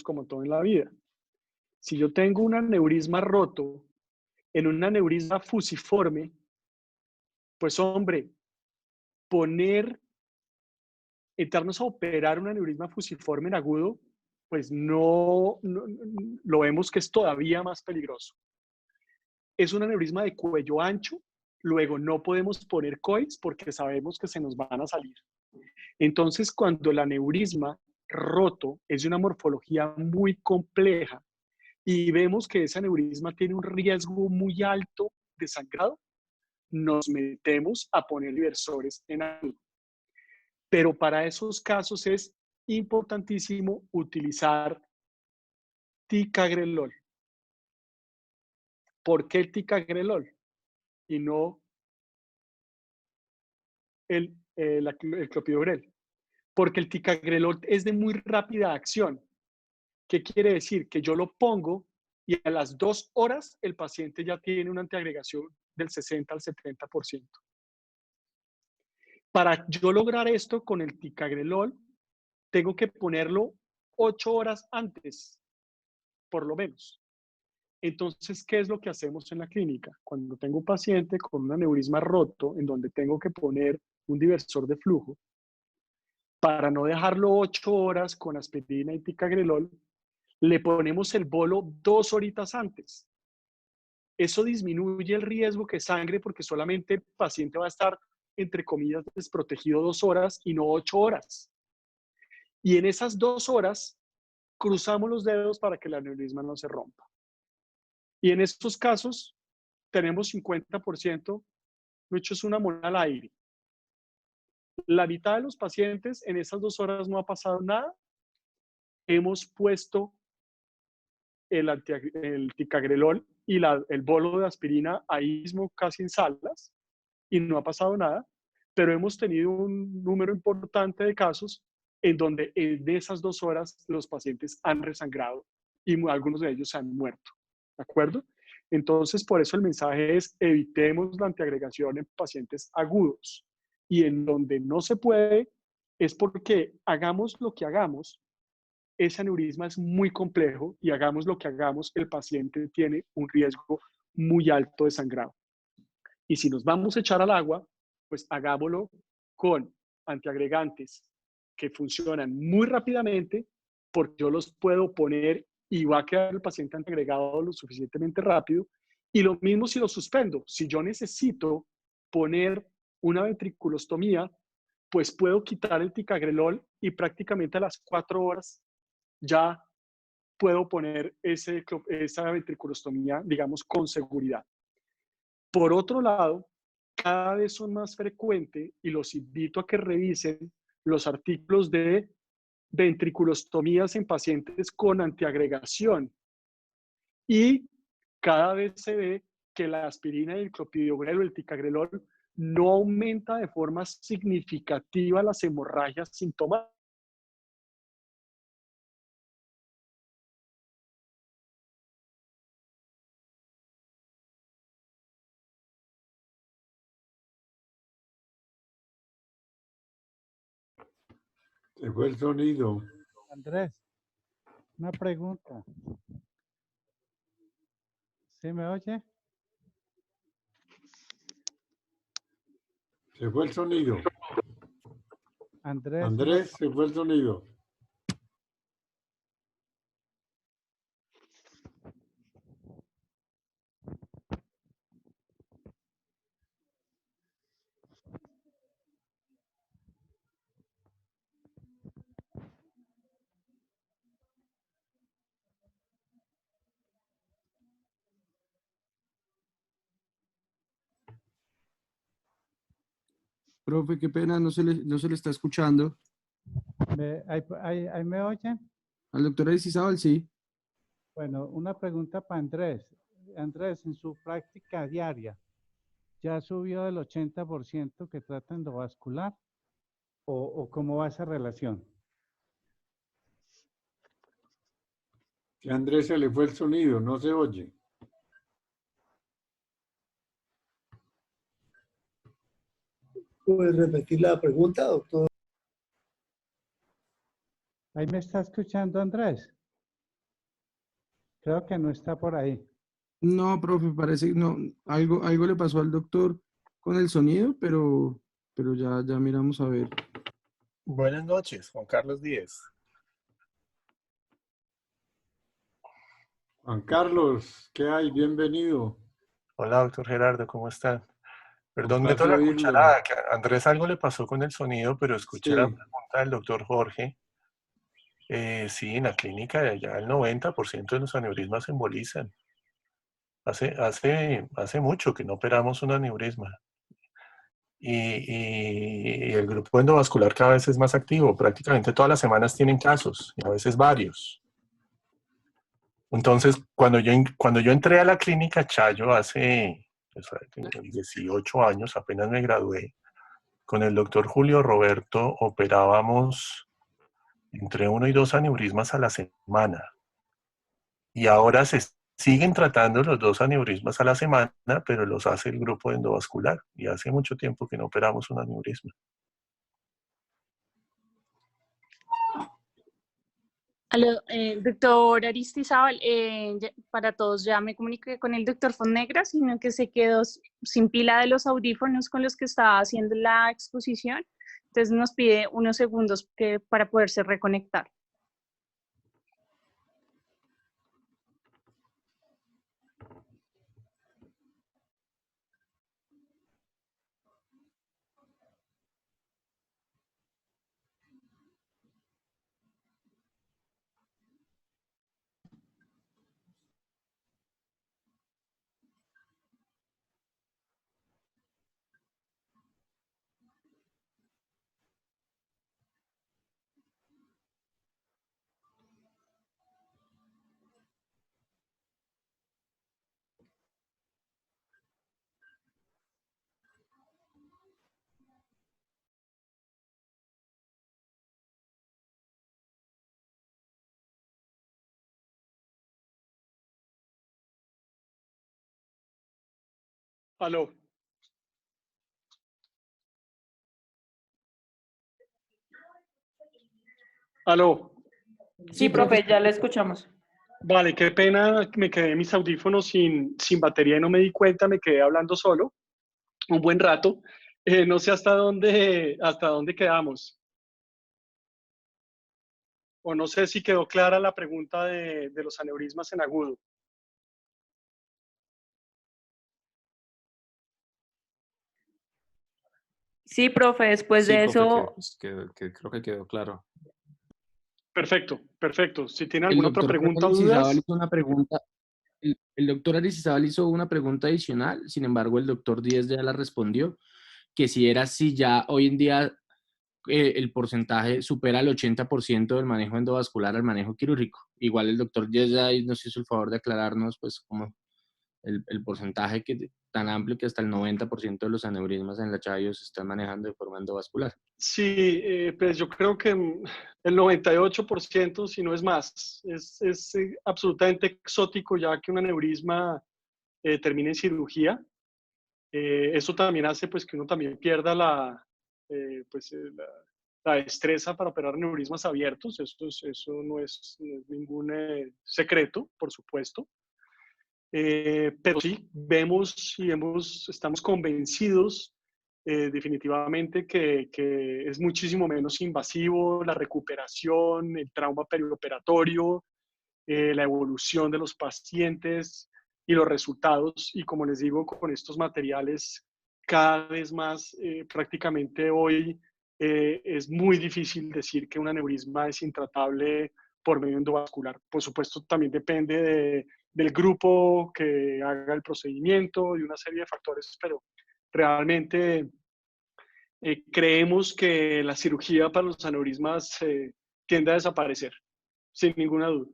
como todo en la vida. Si yo tengo un aneurisma roto en un aneurisma fusiforme, pues hombre, entrarnos a operar un aneurisma fusiforme en agudo, pues no, lo vemos que es todavía más peligroso. Es un aneurisma de cuello ancho, luego no podemos poner coils porque sabemos que se nos van a salir. Entonces, cuando el aneurisma roto es de una morfología muy compleja y vemos que ese aneurisma tiene un riesgo muy alto de sangrado, nos metemos a poner diversores en agudo. Pero para esos casos es importantísimo utilizar ticagrelol. ¿Por qué el ticagrelol y no el clopidogrel? Porque el ticagrelol es de muy rápida acción. ¿Qué quiere decir? Que yo lo pongo y a las 2 horas el paciente ya tiene una antiagregación del 60 al 70%. Para yo lograr esto con el ticagrelol, tengo que ponerlo 8 horas antes, por lo menos. Entonces, ¿qué es lo que hacemos en la clínica? Cuando tengo un paciente con un aneurisma roto, en donde tengo que poner un diversor de flujo, para no dejarlo 8 horas con aspirina y ticagrelol, le ponemos el bolo 2 horitas antes. Eso disminuye el riesgo que sangre porque solamente el paciente va a estar, entre comillas, desprotegido 2 horas y no 8 horas. Y en esas 2 horas, cruzamos los dedos para que el aneurisma no se rompa. Y en estos casos, tenemos 50%, mucho es una moneda al aire. La mitad de los pacientes en esas 2 horas no ha pasado nada. Hemos puesto el ticagrelol y el bolo de aspirina ahí mismo casi en salas y no ha pasado nada, pero hemos tenido un número importante de casos en donde en esas 2 horas los pacientes han resangrado y algunos de ellos se han muerto, ¿de acuerdo? Entonces, por eso el mensaje es evitemos la antiagregación en pacientes agudos y en donde no se puede es porque hagamos lo que hagamos, ese aneurisma es muy complejo y hagamos lo que hagamos, el paciente tiene un riesgo muy alto de sangrado. Y si nos vamos a echar al agua, pues hagámoslo con antiagregantes que funcionan muy rápidamente, porque yo los puedo poner y va a quedar el paciente antiagregado lo suficientemente rápido. Y lo mismo si lo suspendo. Si yo necesito poner una ventriculostomía, pues puedo quitar el ticagrelol y prácticamente a las 4 horas ya puedo poner esa ventriculostomía, digamos, con seguridad. Por otro lado, cada vez son más frecuentes y los invito a que revisen los artículos de ventriculostomías en pacientes con antiagregación. Y cada vez se ve que la aspirina y el clopidogrel o el ticagrelol no aumenta de forma significativa las hemorragias sintomáticas. Se fue el sonido. Andrés, una pregunta. ¿Sí me oye? Se fue el sonido. Andrés, Andrés, se fue el sonido. Profe, qué pena, no se le está escuchando. ¿ahí me oyen? Al doctor Aristizábal, sí. Bueno, una pregunta para Andrés. Andrés, en su práctica diaria, ¿ya subió del 80% que trata endovascular? ¿O cómo va esa relación? Que a Andrés se le fue el sonido, no se oye. ¿Puede repetir la pregunta, doctor? ¿Ahí me está escuchando Andrés? Creo que no está por ahí. No, profe, parece que no, algo le pasó al doctor con el sonido, pero ya miramos a ver. Buenas noches, Juan Carlos Díez. Juan Carlos, ¿qué hay? Bienvenido. Hola, doctor Gerardo, ¿cómo están? Perdón, meto Complace la oírlo. cucharada, que a Andrés algo le pasó con el sonido, pero escuché la Sí. pregunta del doctor Jorge. Sí, en la clínica ya el 90% de los aneurismas se embolizan. Hace mucho que no operamos un aneurisma. Y el grupo endovascular cada vez es más activo. Prácticamente todas las semanas tienen casos, y a veces varios. Entonces, cuando yo entré a la clínica Chayo hace 18 años, apenas me gradué, con el doctor Julio Roberto operábamos entre 1 y 2 aneurismas a la semana. Y ahora se siguen tratando los 2 aneurismas a la semana, pero los hace el grupo endovascular. Y hace mucho tiempo que no operamos un aneurisma. Aló, doctor Aristizábal, para todos ya me comuniqué con el doctor Fonnegra, sino que se quedó sin pila de los audífonos con los que estaba haciendo la exposición. Entonces nos pide unos segundos para poderse reconectar. Aló. Aló. Sí, profe, ya le escuchamos. Vale, qué pena, me quedé mis audífonos sin batería y no me di cuenta, me quedé hablando solo un buen rato. No sé hasta dónde quedamos. O no sé si quedó clara la pregunta de los aneurismas en agudo. Sí, profe, después Sí, de profe, eso, creo que quedó claro. Perfecto, perfecto. Si tiene El alguna otra doctor pregunta o Aristizábal dudas, hizo una pregunta, el doctor Aristizábal hizo una pregunta adicional, sin embargo, el doctor Díez ya la respondió, que si era así ya hoy en día el porcentaje supera el 80% del manejo endovascular al manejo quirúrgico. Igual el doctor Díez ya nos hizo el favor de aclararnos, pues, como el porcentaje tan amplio que hasta el 90% de los aneurismas en la Chayo se están manejando de forma endovascular. sí, pues yo creo que el 98%, si no es más, es absolutamente exótico ya que un aneurisma termine en cirugía. Eso también hace pues que uno también pierda la destreza para operar aneurismas abiertos. Eso no es ningún secreto, por supuesto. Pero sí, vemos y estamos convencidos definitivamente que es muchísimo menos invasivo la recuperación, el trauma perioperatorio, la evolución de los pacientes y los resultados. Y como les digo, con estos materiales cada vez más, prácticamente hoy es muy difícil decir que un aneurisma es intratable por medio endovascular. Por supuesto, también depende del grupo que haga el procedimiento y una serie de factores, pero realmente creemos que la cirugía para los aneurismas tiende a desaparecer, sin ninguna duda.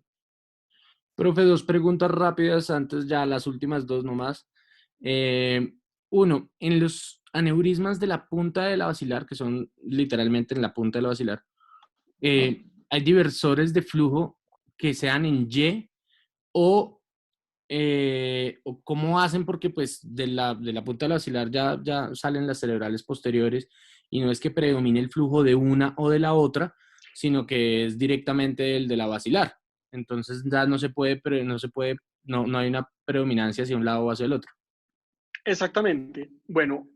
Profe, dos preguntas rápidas antes, ya las últimas dos nomás. Uno, en los aneurismas de la punta de la basilar, que son literalmente en la punta de la basilar, hay diversores de flujo que sean en Y o cómo hacen, porque pues de la punta del basilar ya salen las cerebrales posteriores y no es que predomine el flujo de una o de la otra, sino que es directamente el de la basilar. Entonces ya no hay una predominancia hacia un lado o hacia el otro. Exactamente. Bueno,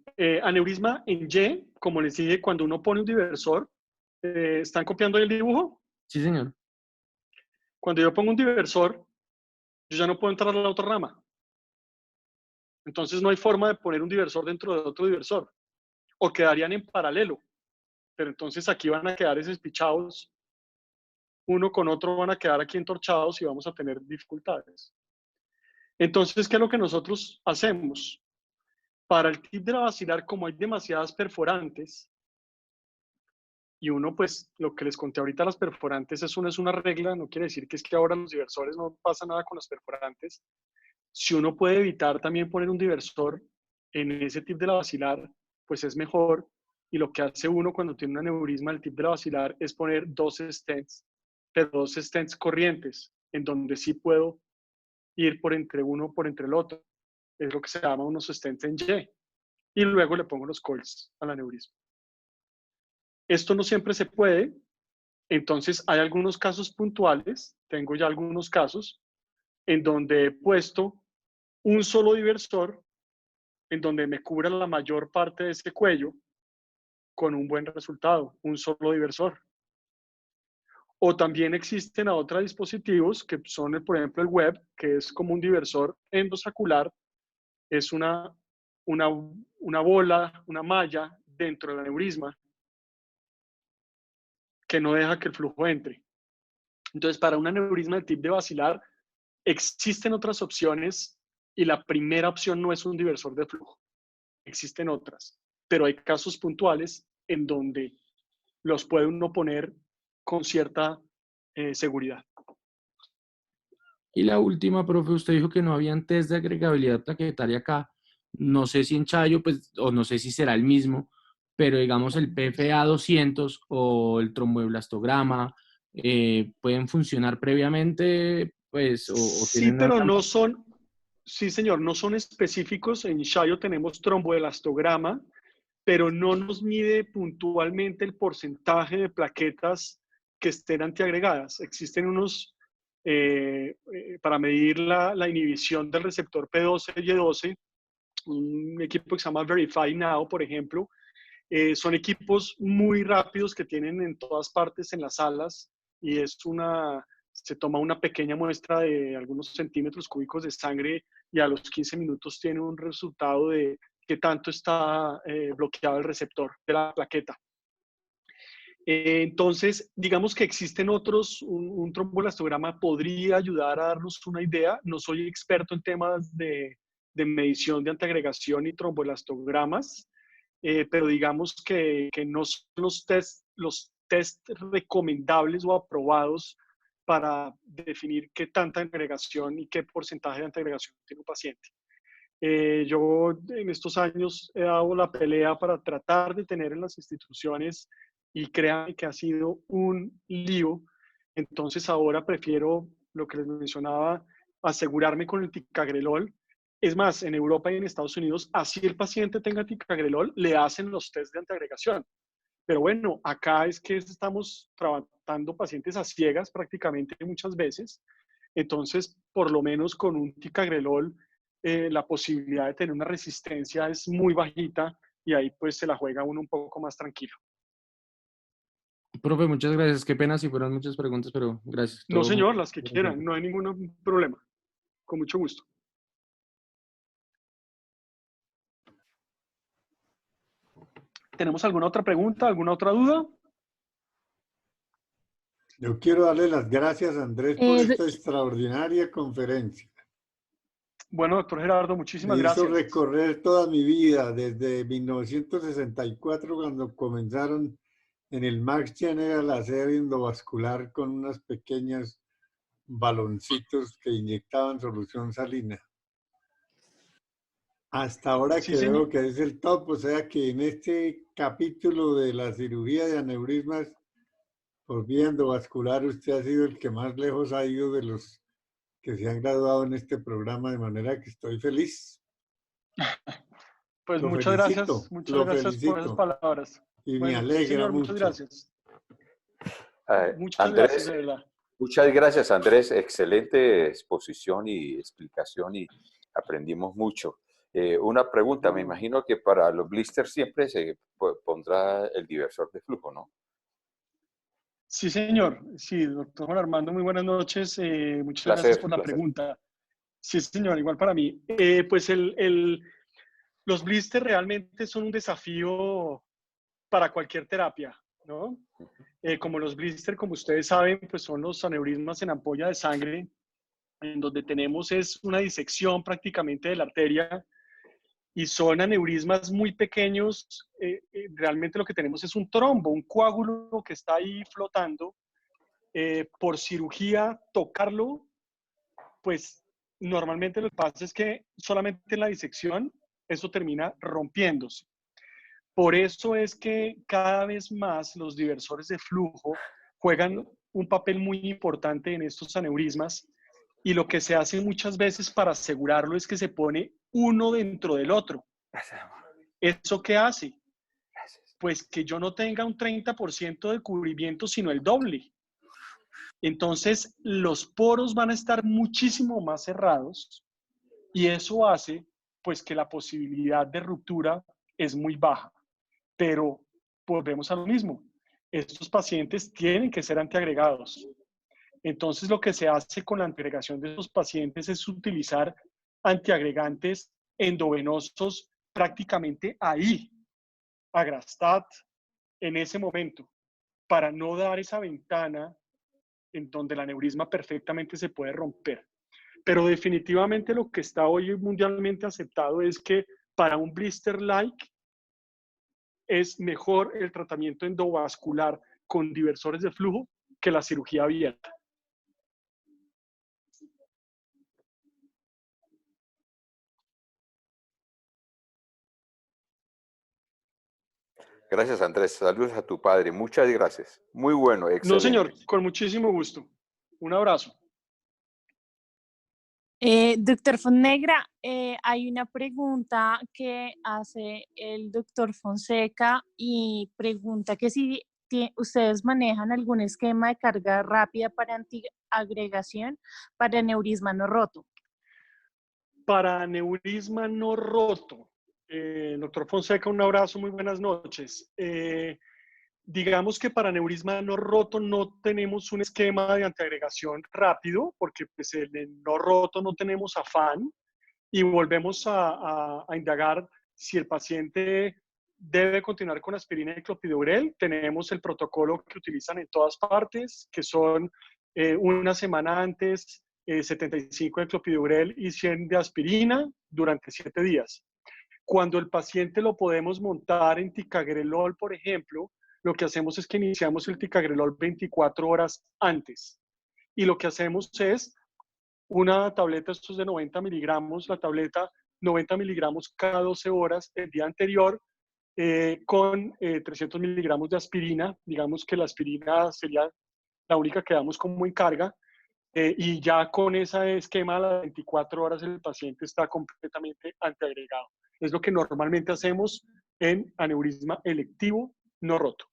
aneurisma en Y, como les dije, cuando uno pone un diversor, ¿están copiando el dibujo? Sí, señor. Cuando yo pongo un diversor, yo ya no puedo entrar a la otra rama. Entonces no hay forma de poner un diversor dentro de otro diversor. O quedarían en paralelo. Pero entonces aquí van a quedar espichados. Uno con otro van a quedar aquí entorchados y vamos a tener dificultades. Entonces, ¿qué es lo que nosotros hacemos? Para el tip de la basilar, como hay demasiadas perforantes, y uno, pues, lo que les conté ahorita, las perforantes, eso no es una regla, no quiere decir que es que ahora en los diversores no pasa nada con las perforantes. Si uno puede evitar también poner un diversor en ese tip de la basilar, pues es mejor. Y lo que hace uno cuando tiene un aneurisma del tip de la basilar es poner 2 stents, pero 2 stents corrientes, en donde sí puedo ir por entre uno por entre el otro. Es lo que se llama unos stents en Y. Y luego le pongo los coils al aneurisma. Esto no siempre se puede, entonces hay algunos casos puntuales, tengo ya algunos casos, en donde he puesto un solo diversor, en donde me cubra la mayor parte de ese cuello, con un buen resultado, un solo diversor. O también existen otros dispositivos que son, por ejemplo, el web, que es como un diversor endosaccular, es una bola, una malla dentro del aneurisma que no deja que el flujo entre. Entonces, para un aneurisma de tip de basilar, existen otras opciones y la primera opción no es un diversor de flujo. Existen otras, pero hay casos puntuales en donde los puede uno poner con cierta seguridad. Y la última, profe, usted dijo que no habían test de agregabilidad plaquetaria acá. No sé si en Chayo, pues, o no sé si será el mismo, pero digamos el PFA 200 o el tromboblastograma pueden funcionar previamente, pues, o Sí, tienen una... pero no son, sí señor, no son específicos. En Chayo tenemos tromboelastograma, pero no nos mide puntualmente el porcentaje de plaquetas que estén antiagregadas. Existen unos, para medir la inhibición del receptor P12-Y12, un equipo que se llama Verify Now, por ejemplo. Son equipos muy rápidos que tienen en todas partes en las salas y se toma una pequeña muestra de algunos centímetros cúbicos de sangre y a los 15 minutos tiene un resultado de qué tanto está bloqueado el receptor de la plaqueta. Entonces, digamos que existen otros, un tromboelastograma podría ayudar a darnos una idea. No soy experto en temas de medición de antiagregación y tromboelastogramas, pero digamos que no son los test recomendables o aprobados para definir qué tanta agregación y qué porcentaje de antiagregación tiene un paciente. Yo en estos años he dado la pelea para tratar de tener en las instituciones y créanme que ha sido un lío. Entonces ahora prefiero lo que les mencionaba, asegurarme con el ticagrelol. Es más, en Europa y en Estados Unidos, así el paciente tenga ticagrelol, le hacen los test de antiagregación. Pero bueno, acá es que estamos tratando pacientes a ciegas prácticamente muchas veces. Entonces, por lo menos con un ticagrelol, la posibilidad de tener una resistencia es muy bajita y ahí pues se la juega uno un poco más tranquilo. Profe, muchas gracias. Qué pena si fueron muchas preguntas, pero gracias. No, Todo muy... señor, las que quieran, no hay ningún problema. Con mucho gusto. ¿Tenemos alguna otra pregunta, alguna otra duda? Yo quiero darle las gracias a Andrés por esta extraordinaria conferencia. Bueno, doctor Gerardo, muchísimas Me hizo gracias. recorrer toda mi vida, desde 1964, cuando comenzaron en el Max General a hacer endovascular con unas pequeñas baloncitos que inyectaban solución salina. Hasta ahora Sí, que señor. veo que es el top, o sea que en este capítulo de la cirugía de aneurismas por vía endovascular usted ha sido el que más lejos ha ido de los que se han graduado en este programa, de manera que estoy feliz. Pues Lo muchas felicito, gracias por esas felicito. palabras. Y me Bueno, sí, alegra señor, muchas mucho. gracias. Muchas Andrés, gracias, de verdad. muchas gracias, Andrés. Excelente exposición y explicación y aprendimos mucho. Una pregunta, me imagino que para los blisters siempre se pondrá el diversor de flujo, ¿no? Sí, señor. Sí, doctor Juan Armando, muy buenas noches. Muchas gracias por la Placer. pregunta. Sí, señor, igual para mí. Pues los blisters realmente son un desafío para cualquier terapia, ¿no? Como los blisters, como ustedes saben, pues son los aneurismas en ampolla de sangre, en donde tenemos es una disección prácticamente de la arteria y son aneurismas muy pequeños. Realmente lo que tenemos es un trombo, un coágulo que está ahí flotando. Por cirugía, tocarlo, pues normalmente lo que pasa es que solamente en la disección eso termina rompiéndose. Por eso es que cada vez más los diversores de flujo juegan un papel muy importante en estos aneurismas, y lo que se hace muchas veces para asegurarlo es que se pone uno dentro del otro. ¿Eso qué hace? Pues que yo no tenga un 30% de cubrimiento, sino el doble. Entonces, los poros van a estar muchísimo más cerrados y eso hace pues que la posibilidad de ruptura es muy baja. Pero volvemos a lo mismo. Estos pacientes tienen que ser antiagregados. Entonces, lo que se hace con la antiagregación de estos pacientes es utilizar antiagregantes endovenosos prácticamente ahí, Agrastat, en ese momento, para no dar esa ventana en donde el aneurisma perfectamente se puede romper. Pero definitivamente lo que está hoy mundialmente aceptado es que para un blister-like es mejor el tratamiento endovascular con diversores de flujo que la cirugía abierta. Gracias, Andrés. Saludos a tu padre. Muchas gracias. Muy bueno, excelente. No, señor, con muchísimo gusto. Un abrazo. Doctor Fonnegra, hay una pregunta que hace el doctor Fonseca y pregunta que si ustedes manejan algún esquema de carga rápida para antiagregación para aneurisma no roto. Para aneurisma no roto, doctor Fonseca, un abrazo, muy buenas noches. Digamos que para aneurisma no roto no tenemos un esquema de antiagregación rápido, porque pues en el no roto no tenemos afán, y volvemos a indagar si el paciente debe continuar con aspirina y clopidogrel. Tenemos el protocolo que utilizan en todas partes, que son una semana antes 75 de clopidogrel y 100 de aspirina durante 7 días. Cuando el paciente lo podemos montar en ticagrelol, por ejemplo, lo que hacemos es que iniciamos el ticagrelol 24 horas antes. Y lo que hacemos es una tableta, esto es de 90 miligramos, la tableta 90 miligramos cada 12 horas el día anterior, con 300 miligramos de aspirina. Digamos que la aspirina sería la única que damos como en carga. Y ya con ese esquema, a las 24 horas el paciente está completamente antiagregado. Es lo que normalmente hacemos en aneurisma electivo no roto.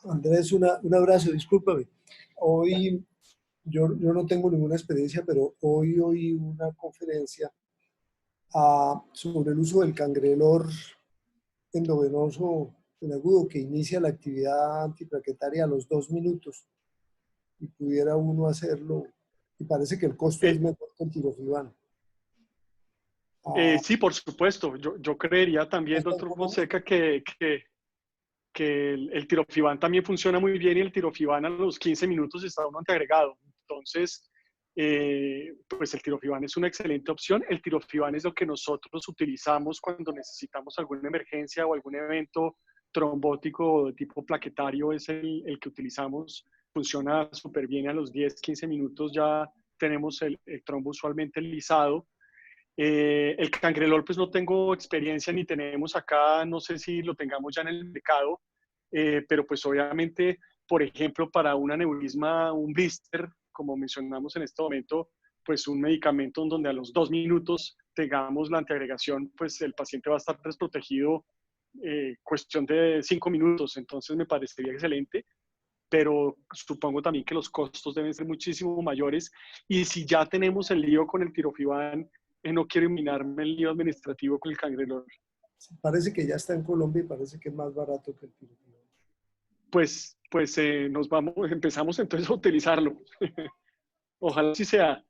Andrés, un abrazo, discúlpame. Hoy yo no tengo ninguna experiencia, pero hoy oí una conferencia sobre el uso del cangrelor endovenoso en agudo que inicia la actividad antiplaquetaria a los 2 minutos y pudiera uno hacerlo. Y parece que el costo es mejor que el tirofibán. Sí, por supuesto. Yo creería también, doctor Fonseca, que el tirofibán también funciona muy bien, y el tirofibán a los 15 minutos está uno antiagregado. Entonces, pues el tirofibán es una excelente opción. El tirofibán es lo que nosotros utilizamos cuando necesitamos alguna emergencia o algún evento trombótico de tipo plaquetario. Es el que utilizamos. Funciona súper bien. A los 10, 15 minutos ya tenemos el trombo usualmente lisado. El cangrelol, pues no tengo experiencia ni tenemos acá, no sé si lo tengamos ya en el mercado, pero pues obviamente, por ejemplo, para un aneurisma, un blister, como mencionamos en este momento, pues un medicamento en donde a los 2 minutos tengamos la antiagregación, pues el paciente va a estar desprotegido cuestión de 5 minutos, entonces me parecería excelente, pero supongo también que los costos deben ser muchísimo mayores, y si ya tenemos el lío con el tirofibán, no quiero eliminarme el lío administrativo con el cangrelol. Parece que ya está en Colombia y parece que es más barato que el tirofibán. Pues empezamos entonces a utilizarlo. Ojalá así sea.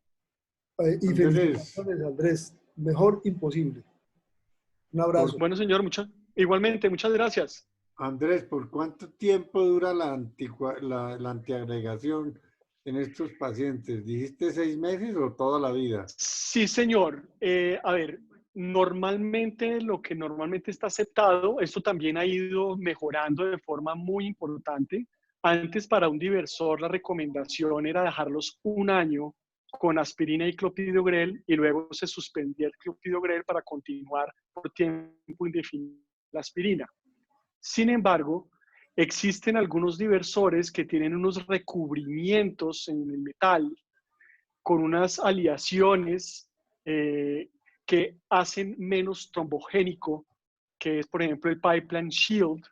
Y felicitaciones, Andrés. Mejor imposible. Un abrazo. Bueno, señor, igualmente, muchas gracias. Andrés, ¿por cuánto tiempo dura la antiagregación en estos pacientes? ¿Dijiste 6 meses o toda la vida? Sí, señor. A ver, normalmente lo que normalmente está aceptado, esto también ha ido mejorando de forma muy importante. Antes, para un diversor, la recomendación era dejarlos 1 año con aspirina y clopidogrel, y luego se suspendía el clopidogrel para continuar por tiempo indefinido la aspirina. Sin embargo, existen algunos diversores que tienen unos recubrimientos en el metal con unas aleaciones que hacen menos trombogénico, que es, por ejemplo, el Pipeline Shield,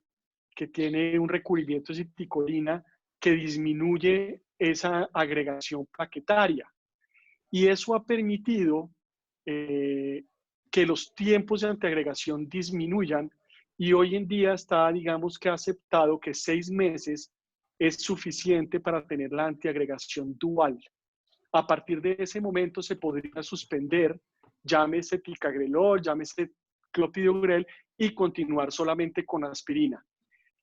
que tiene un recubrimiento de citicolina que disminuye esa agregación plaquetaria. Y eso ha permitido que los tiempos de antiagregación disminuyan, y hoy en día está, digamos que aceptado que 6 meses es suficiente para tener la antiagregación dual. A partir de ese momento se podría suspender, llámese ticagrelol, llámese clopidogrel, y continuar solamente con aspirina.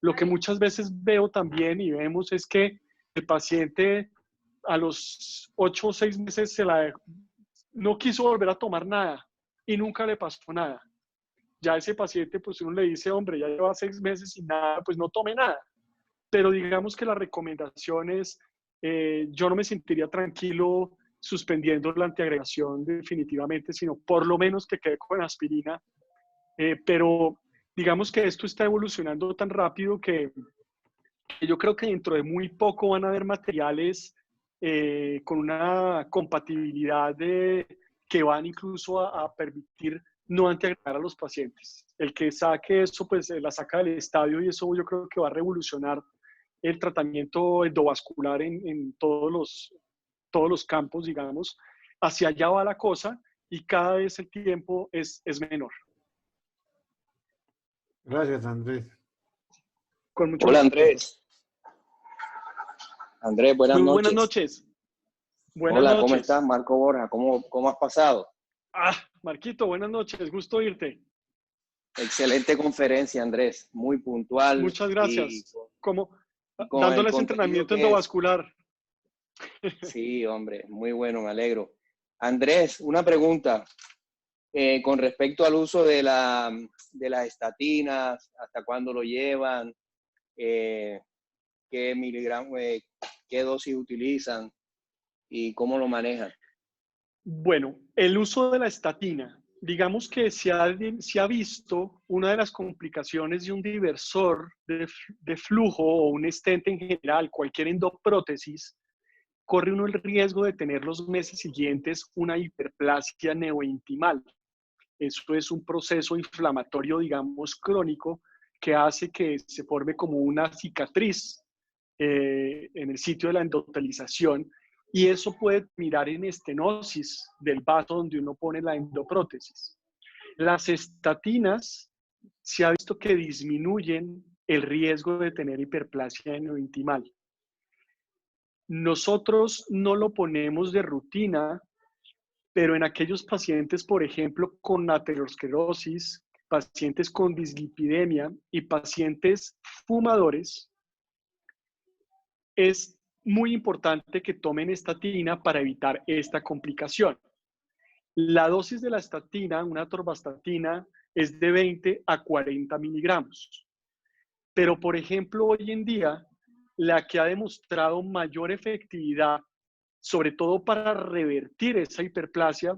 Lo que muchas veces veo también y vemos es que el paciente a los 8 o 6 meses no quiso volver a tomar nada y nunca le pasó nada. Ya ese paciente, pues uno le dice, hombre, ya lleva 6 meses sin nada, pues no tome nada. Pero digamos que la recomendación es, yo no me sentiría tranquilo suspendiendo la antiagregación definitivamente, sino por lo menos que quede con aspirina. Pero digamos que esto está evolucionando tan rápido que yo creo que dentro de muy poco van a haber materiales con una compatibilidad que van incluso a permitir no antiagregar a los pacientes. El que saque eso, pues la saca del estadio, y eso yo creo que va a revolucionar el tratamiento endovascular en todos los campos, digamos. Hacia allá va la cosa, y cada vez el tiempo es menor. Gracias, Andrés. Con mucho Hola, gusto. Andrés. Andrés, buenas Muy noches. buenas noches. Buenas Hola, noches. ¿cómo estás, Marco Borja? ¿Cómo has pasado? Marquito, buenas noches. Gusto oírte. Excelente conferencia, Andrés. Muy puntual. Muchas gracias. Y Como dándoles entrenamiento endovascular. Sí, hombre, muy bueno, me alegro. Andrés, una pregunta con respecto al uso de las estatinas, ¿hasta cuándo lo llevan? ¿Qué miligramos, qué dosis utilizan y cómo lo manejan? Bueno, el uso de la estatina, digamos que se ha visto una de las complicaciones de un diversor de flujo o un stent en general, cualquier endoprótesis, corre uno el riesgo de tener los meses siguientes una hiperplasia neointimal. Eso es un proceso inflamatorio, digamos, crónico, que hace que se forme como una cicatriz en el sitio de la endotelización, y eso puede mirar en estenosis del vaso donde uno pone la endoprótesis. Las estatinas se ha visto que disminuyen el riesgo de tener hiperplasia neointimal. Nosotros no lo ponemos de rutina, pero en aquellos pacientes, por ejemplo, con aterosclerosis, pacientes con dislipidemia y pacientes fumadores, es muy importante que tomen estatina para evitar esta complicación. La dosis de la estatina, una atorvastatina, es de 20 a 40 miligramos. Pero, por ejemplo, hoy en día, la que ha demostrado mayor efectividad, sobre todo para revertir esa hiperplasia,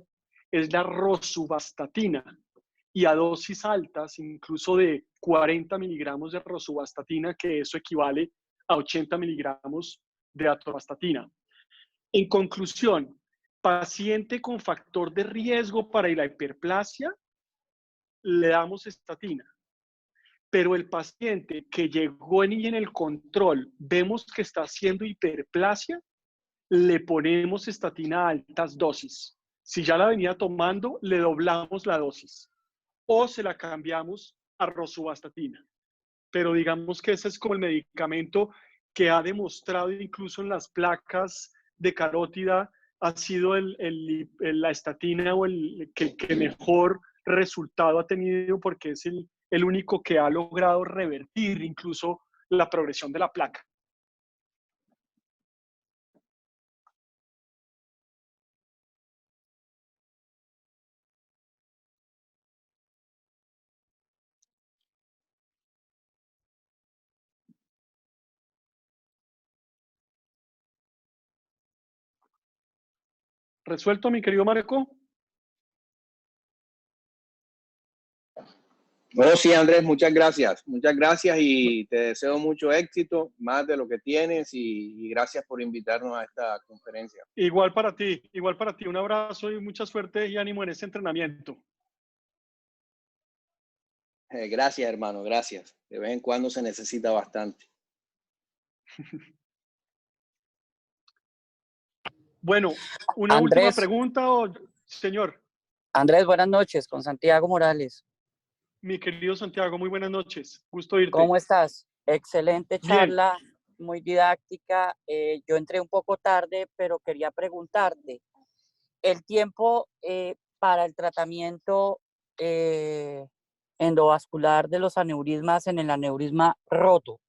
es la rosuvastatina, y a dosis altas, incluso de 40 miligramos de rosuvastatina, que eso equivale a 80 miligramos de atorvastatina. En conclusión, paciente con factor de riesgo para la hiperplasia, le damos estatina. Pero el paciente que llegó en el control, vemos que está haciendo hiperplasia, le ponemos estatina a altas dosis. Si ya la venía tomando, le doblamos la dosis o se la cambiamos a rosuvastatina. Pero digamos que ese es como el medicamento que ha demostrado incluso en las placas de carótida, ha sido la estatina o el que mejor resultado ha tenido, porque es el único que ha logrado revertir incluso la progresión de la placa. ¿Resuelto, mi querido Marco? Bueno, sí, Andrés, muchas gracias y te deseo mucho éxito, más de lo que tienes y gracias por invitarnos a esta conferencia. Igual para ti, un abrazo y mucha suerte y ánimo en ese entrenamiento. Gracias, hermano, gracias. De vez en cuando se necesita bastante. Bueno, una Andrés, última pregunta, señor. Andrés, buenas noches, con Santiago Morales. Mi querido Santiago, muy buenas noches. Gusto irte. ¿Cómo estás? Excelente charla, Bien. muy didáctica. Yo entré un poco tarde, pero quería preguntarte, el tiempo para el tratamiento endovascular de los aneurismas en el aneurisma roto.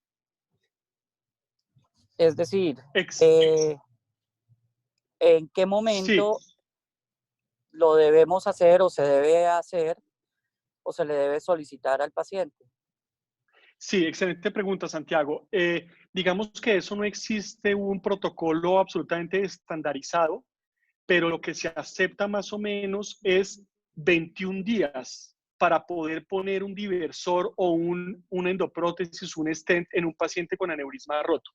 Es decir, ¿en qué momento lo debemos hacer o se debe hacer o se le debe solicitar al paciente? Sí, excelente pregunta, Santiago. Digamos que eso no existe un protocolo absolutamente estandarizado, pero lo que se acepta más o menos es 21 días para poder poner un diversor o una endoprótesis, un stent en un paciente con aneurisma roto.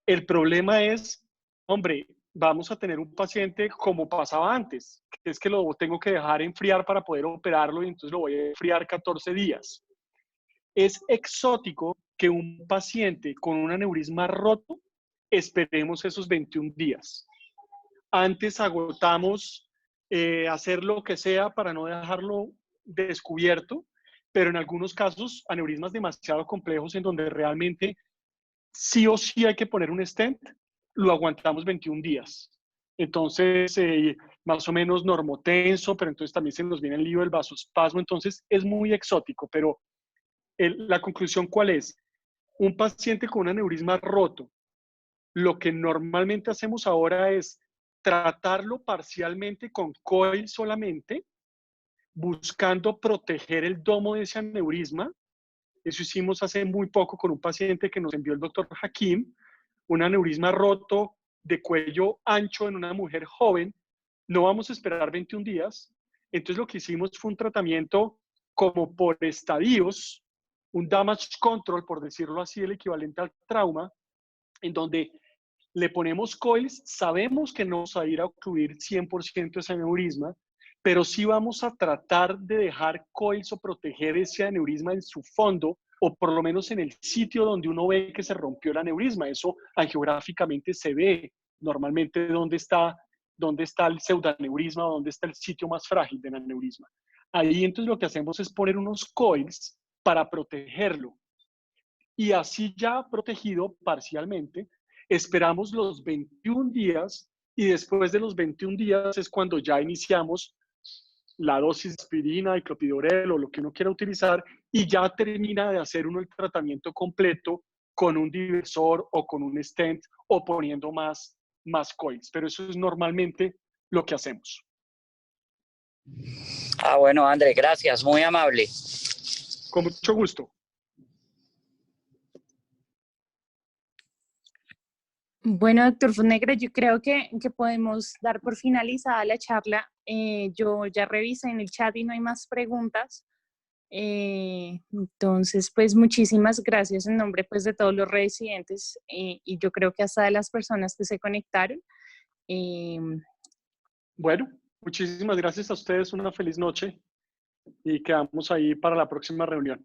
El problema es, hombre, vamos a tener un paciente como pasaba antes, que es que lo tengo que dejar enfriar para poder operarlo y entonces lo voy a enfriar 14 días. Es exótico que un paciente con un aneurisma roto esperemos esos 21 días. Antes agotamos hacer lo que sea para no dejarlo descubierto, pero en algunos casos aneurismas demasiado complejos en donde realmente sí o sí hay que poner un stent, lo aguantamos 21 días. Entonces, más o menos normotenso, pero entonces también se nos viene el lío del vasospasmo, entonces es muy exótico, pero la conclusión, ¿cuál es? Un paciente con un aneurisma roto, lo que normalmente hacemos ahora es tratarlo parcialmente con coil solamente, buscando proteger el domo de ese aneurisma. Eso hicimos hace muy poco con un paciente que nos envió el doctor Hakim, un aneurisma roto de cuello ancho en una mujer joven. No vamos a esperar 21 días. Entonces lo que hicimos fue un tratamiento como por estadios, un damage control, por decirlo así, el equivalente al trauma, en donde le ponemos coils, sabemos que no vamos a ir a ocluir 100% ese aneurisma, pero sí vamos a tratar de dejar coils o proteger ese aneurisma en su fondo, o por lo menos en el sitio donde uno ve que se rompió el aneurisma. Eso angiográficamente se ve normalmente dónde está el pseudoaneurisma o dónde está el sitio más frágil del aneurisma. Ahí entonces lo que hacemos es poner unos coils para protegerlo. Y así ya protegido parcialmente, esperamos los 21 días y después de los 21 días es cuando ya iniciamos la dosis de aspirina, clopidogrel o lo que uno quiera utilizar y ya termina de hacer uno el tratamiento completo con un diversor o con un stent o poniendo más coils. Pero eso es normalmente lo que hacemos. Ah, bueno, André, gracias, muy amable. Con mucho gusto. Bueno, doctor Fonegra, yo creo que podemos dar por finalizada la charla. yo ya revisé en el chat y no hay más preguntas. Entonces, pues muchísimas gracias en nombre pues de todos los residentes y yo creo que hasta de las personas que se conectaron. Bueno, muchísimas gracias a ustedes, una feliz noche y quedamos ahí para la próxima reunión.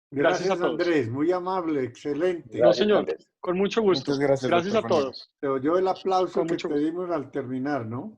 Gracias a todos. Andrés, muy amable, excelente. No, señor, con mucho gusto. Muchas gracias, Gracias a doctor todos. Te oyó el aplauso Con que mucho pedimos al terminar, ¿no?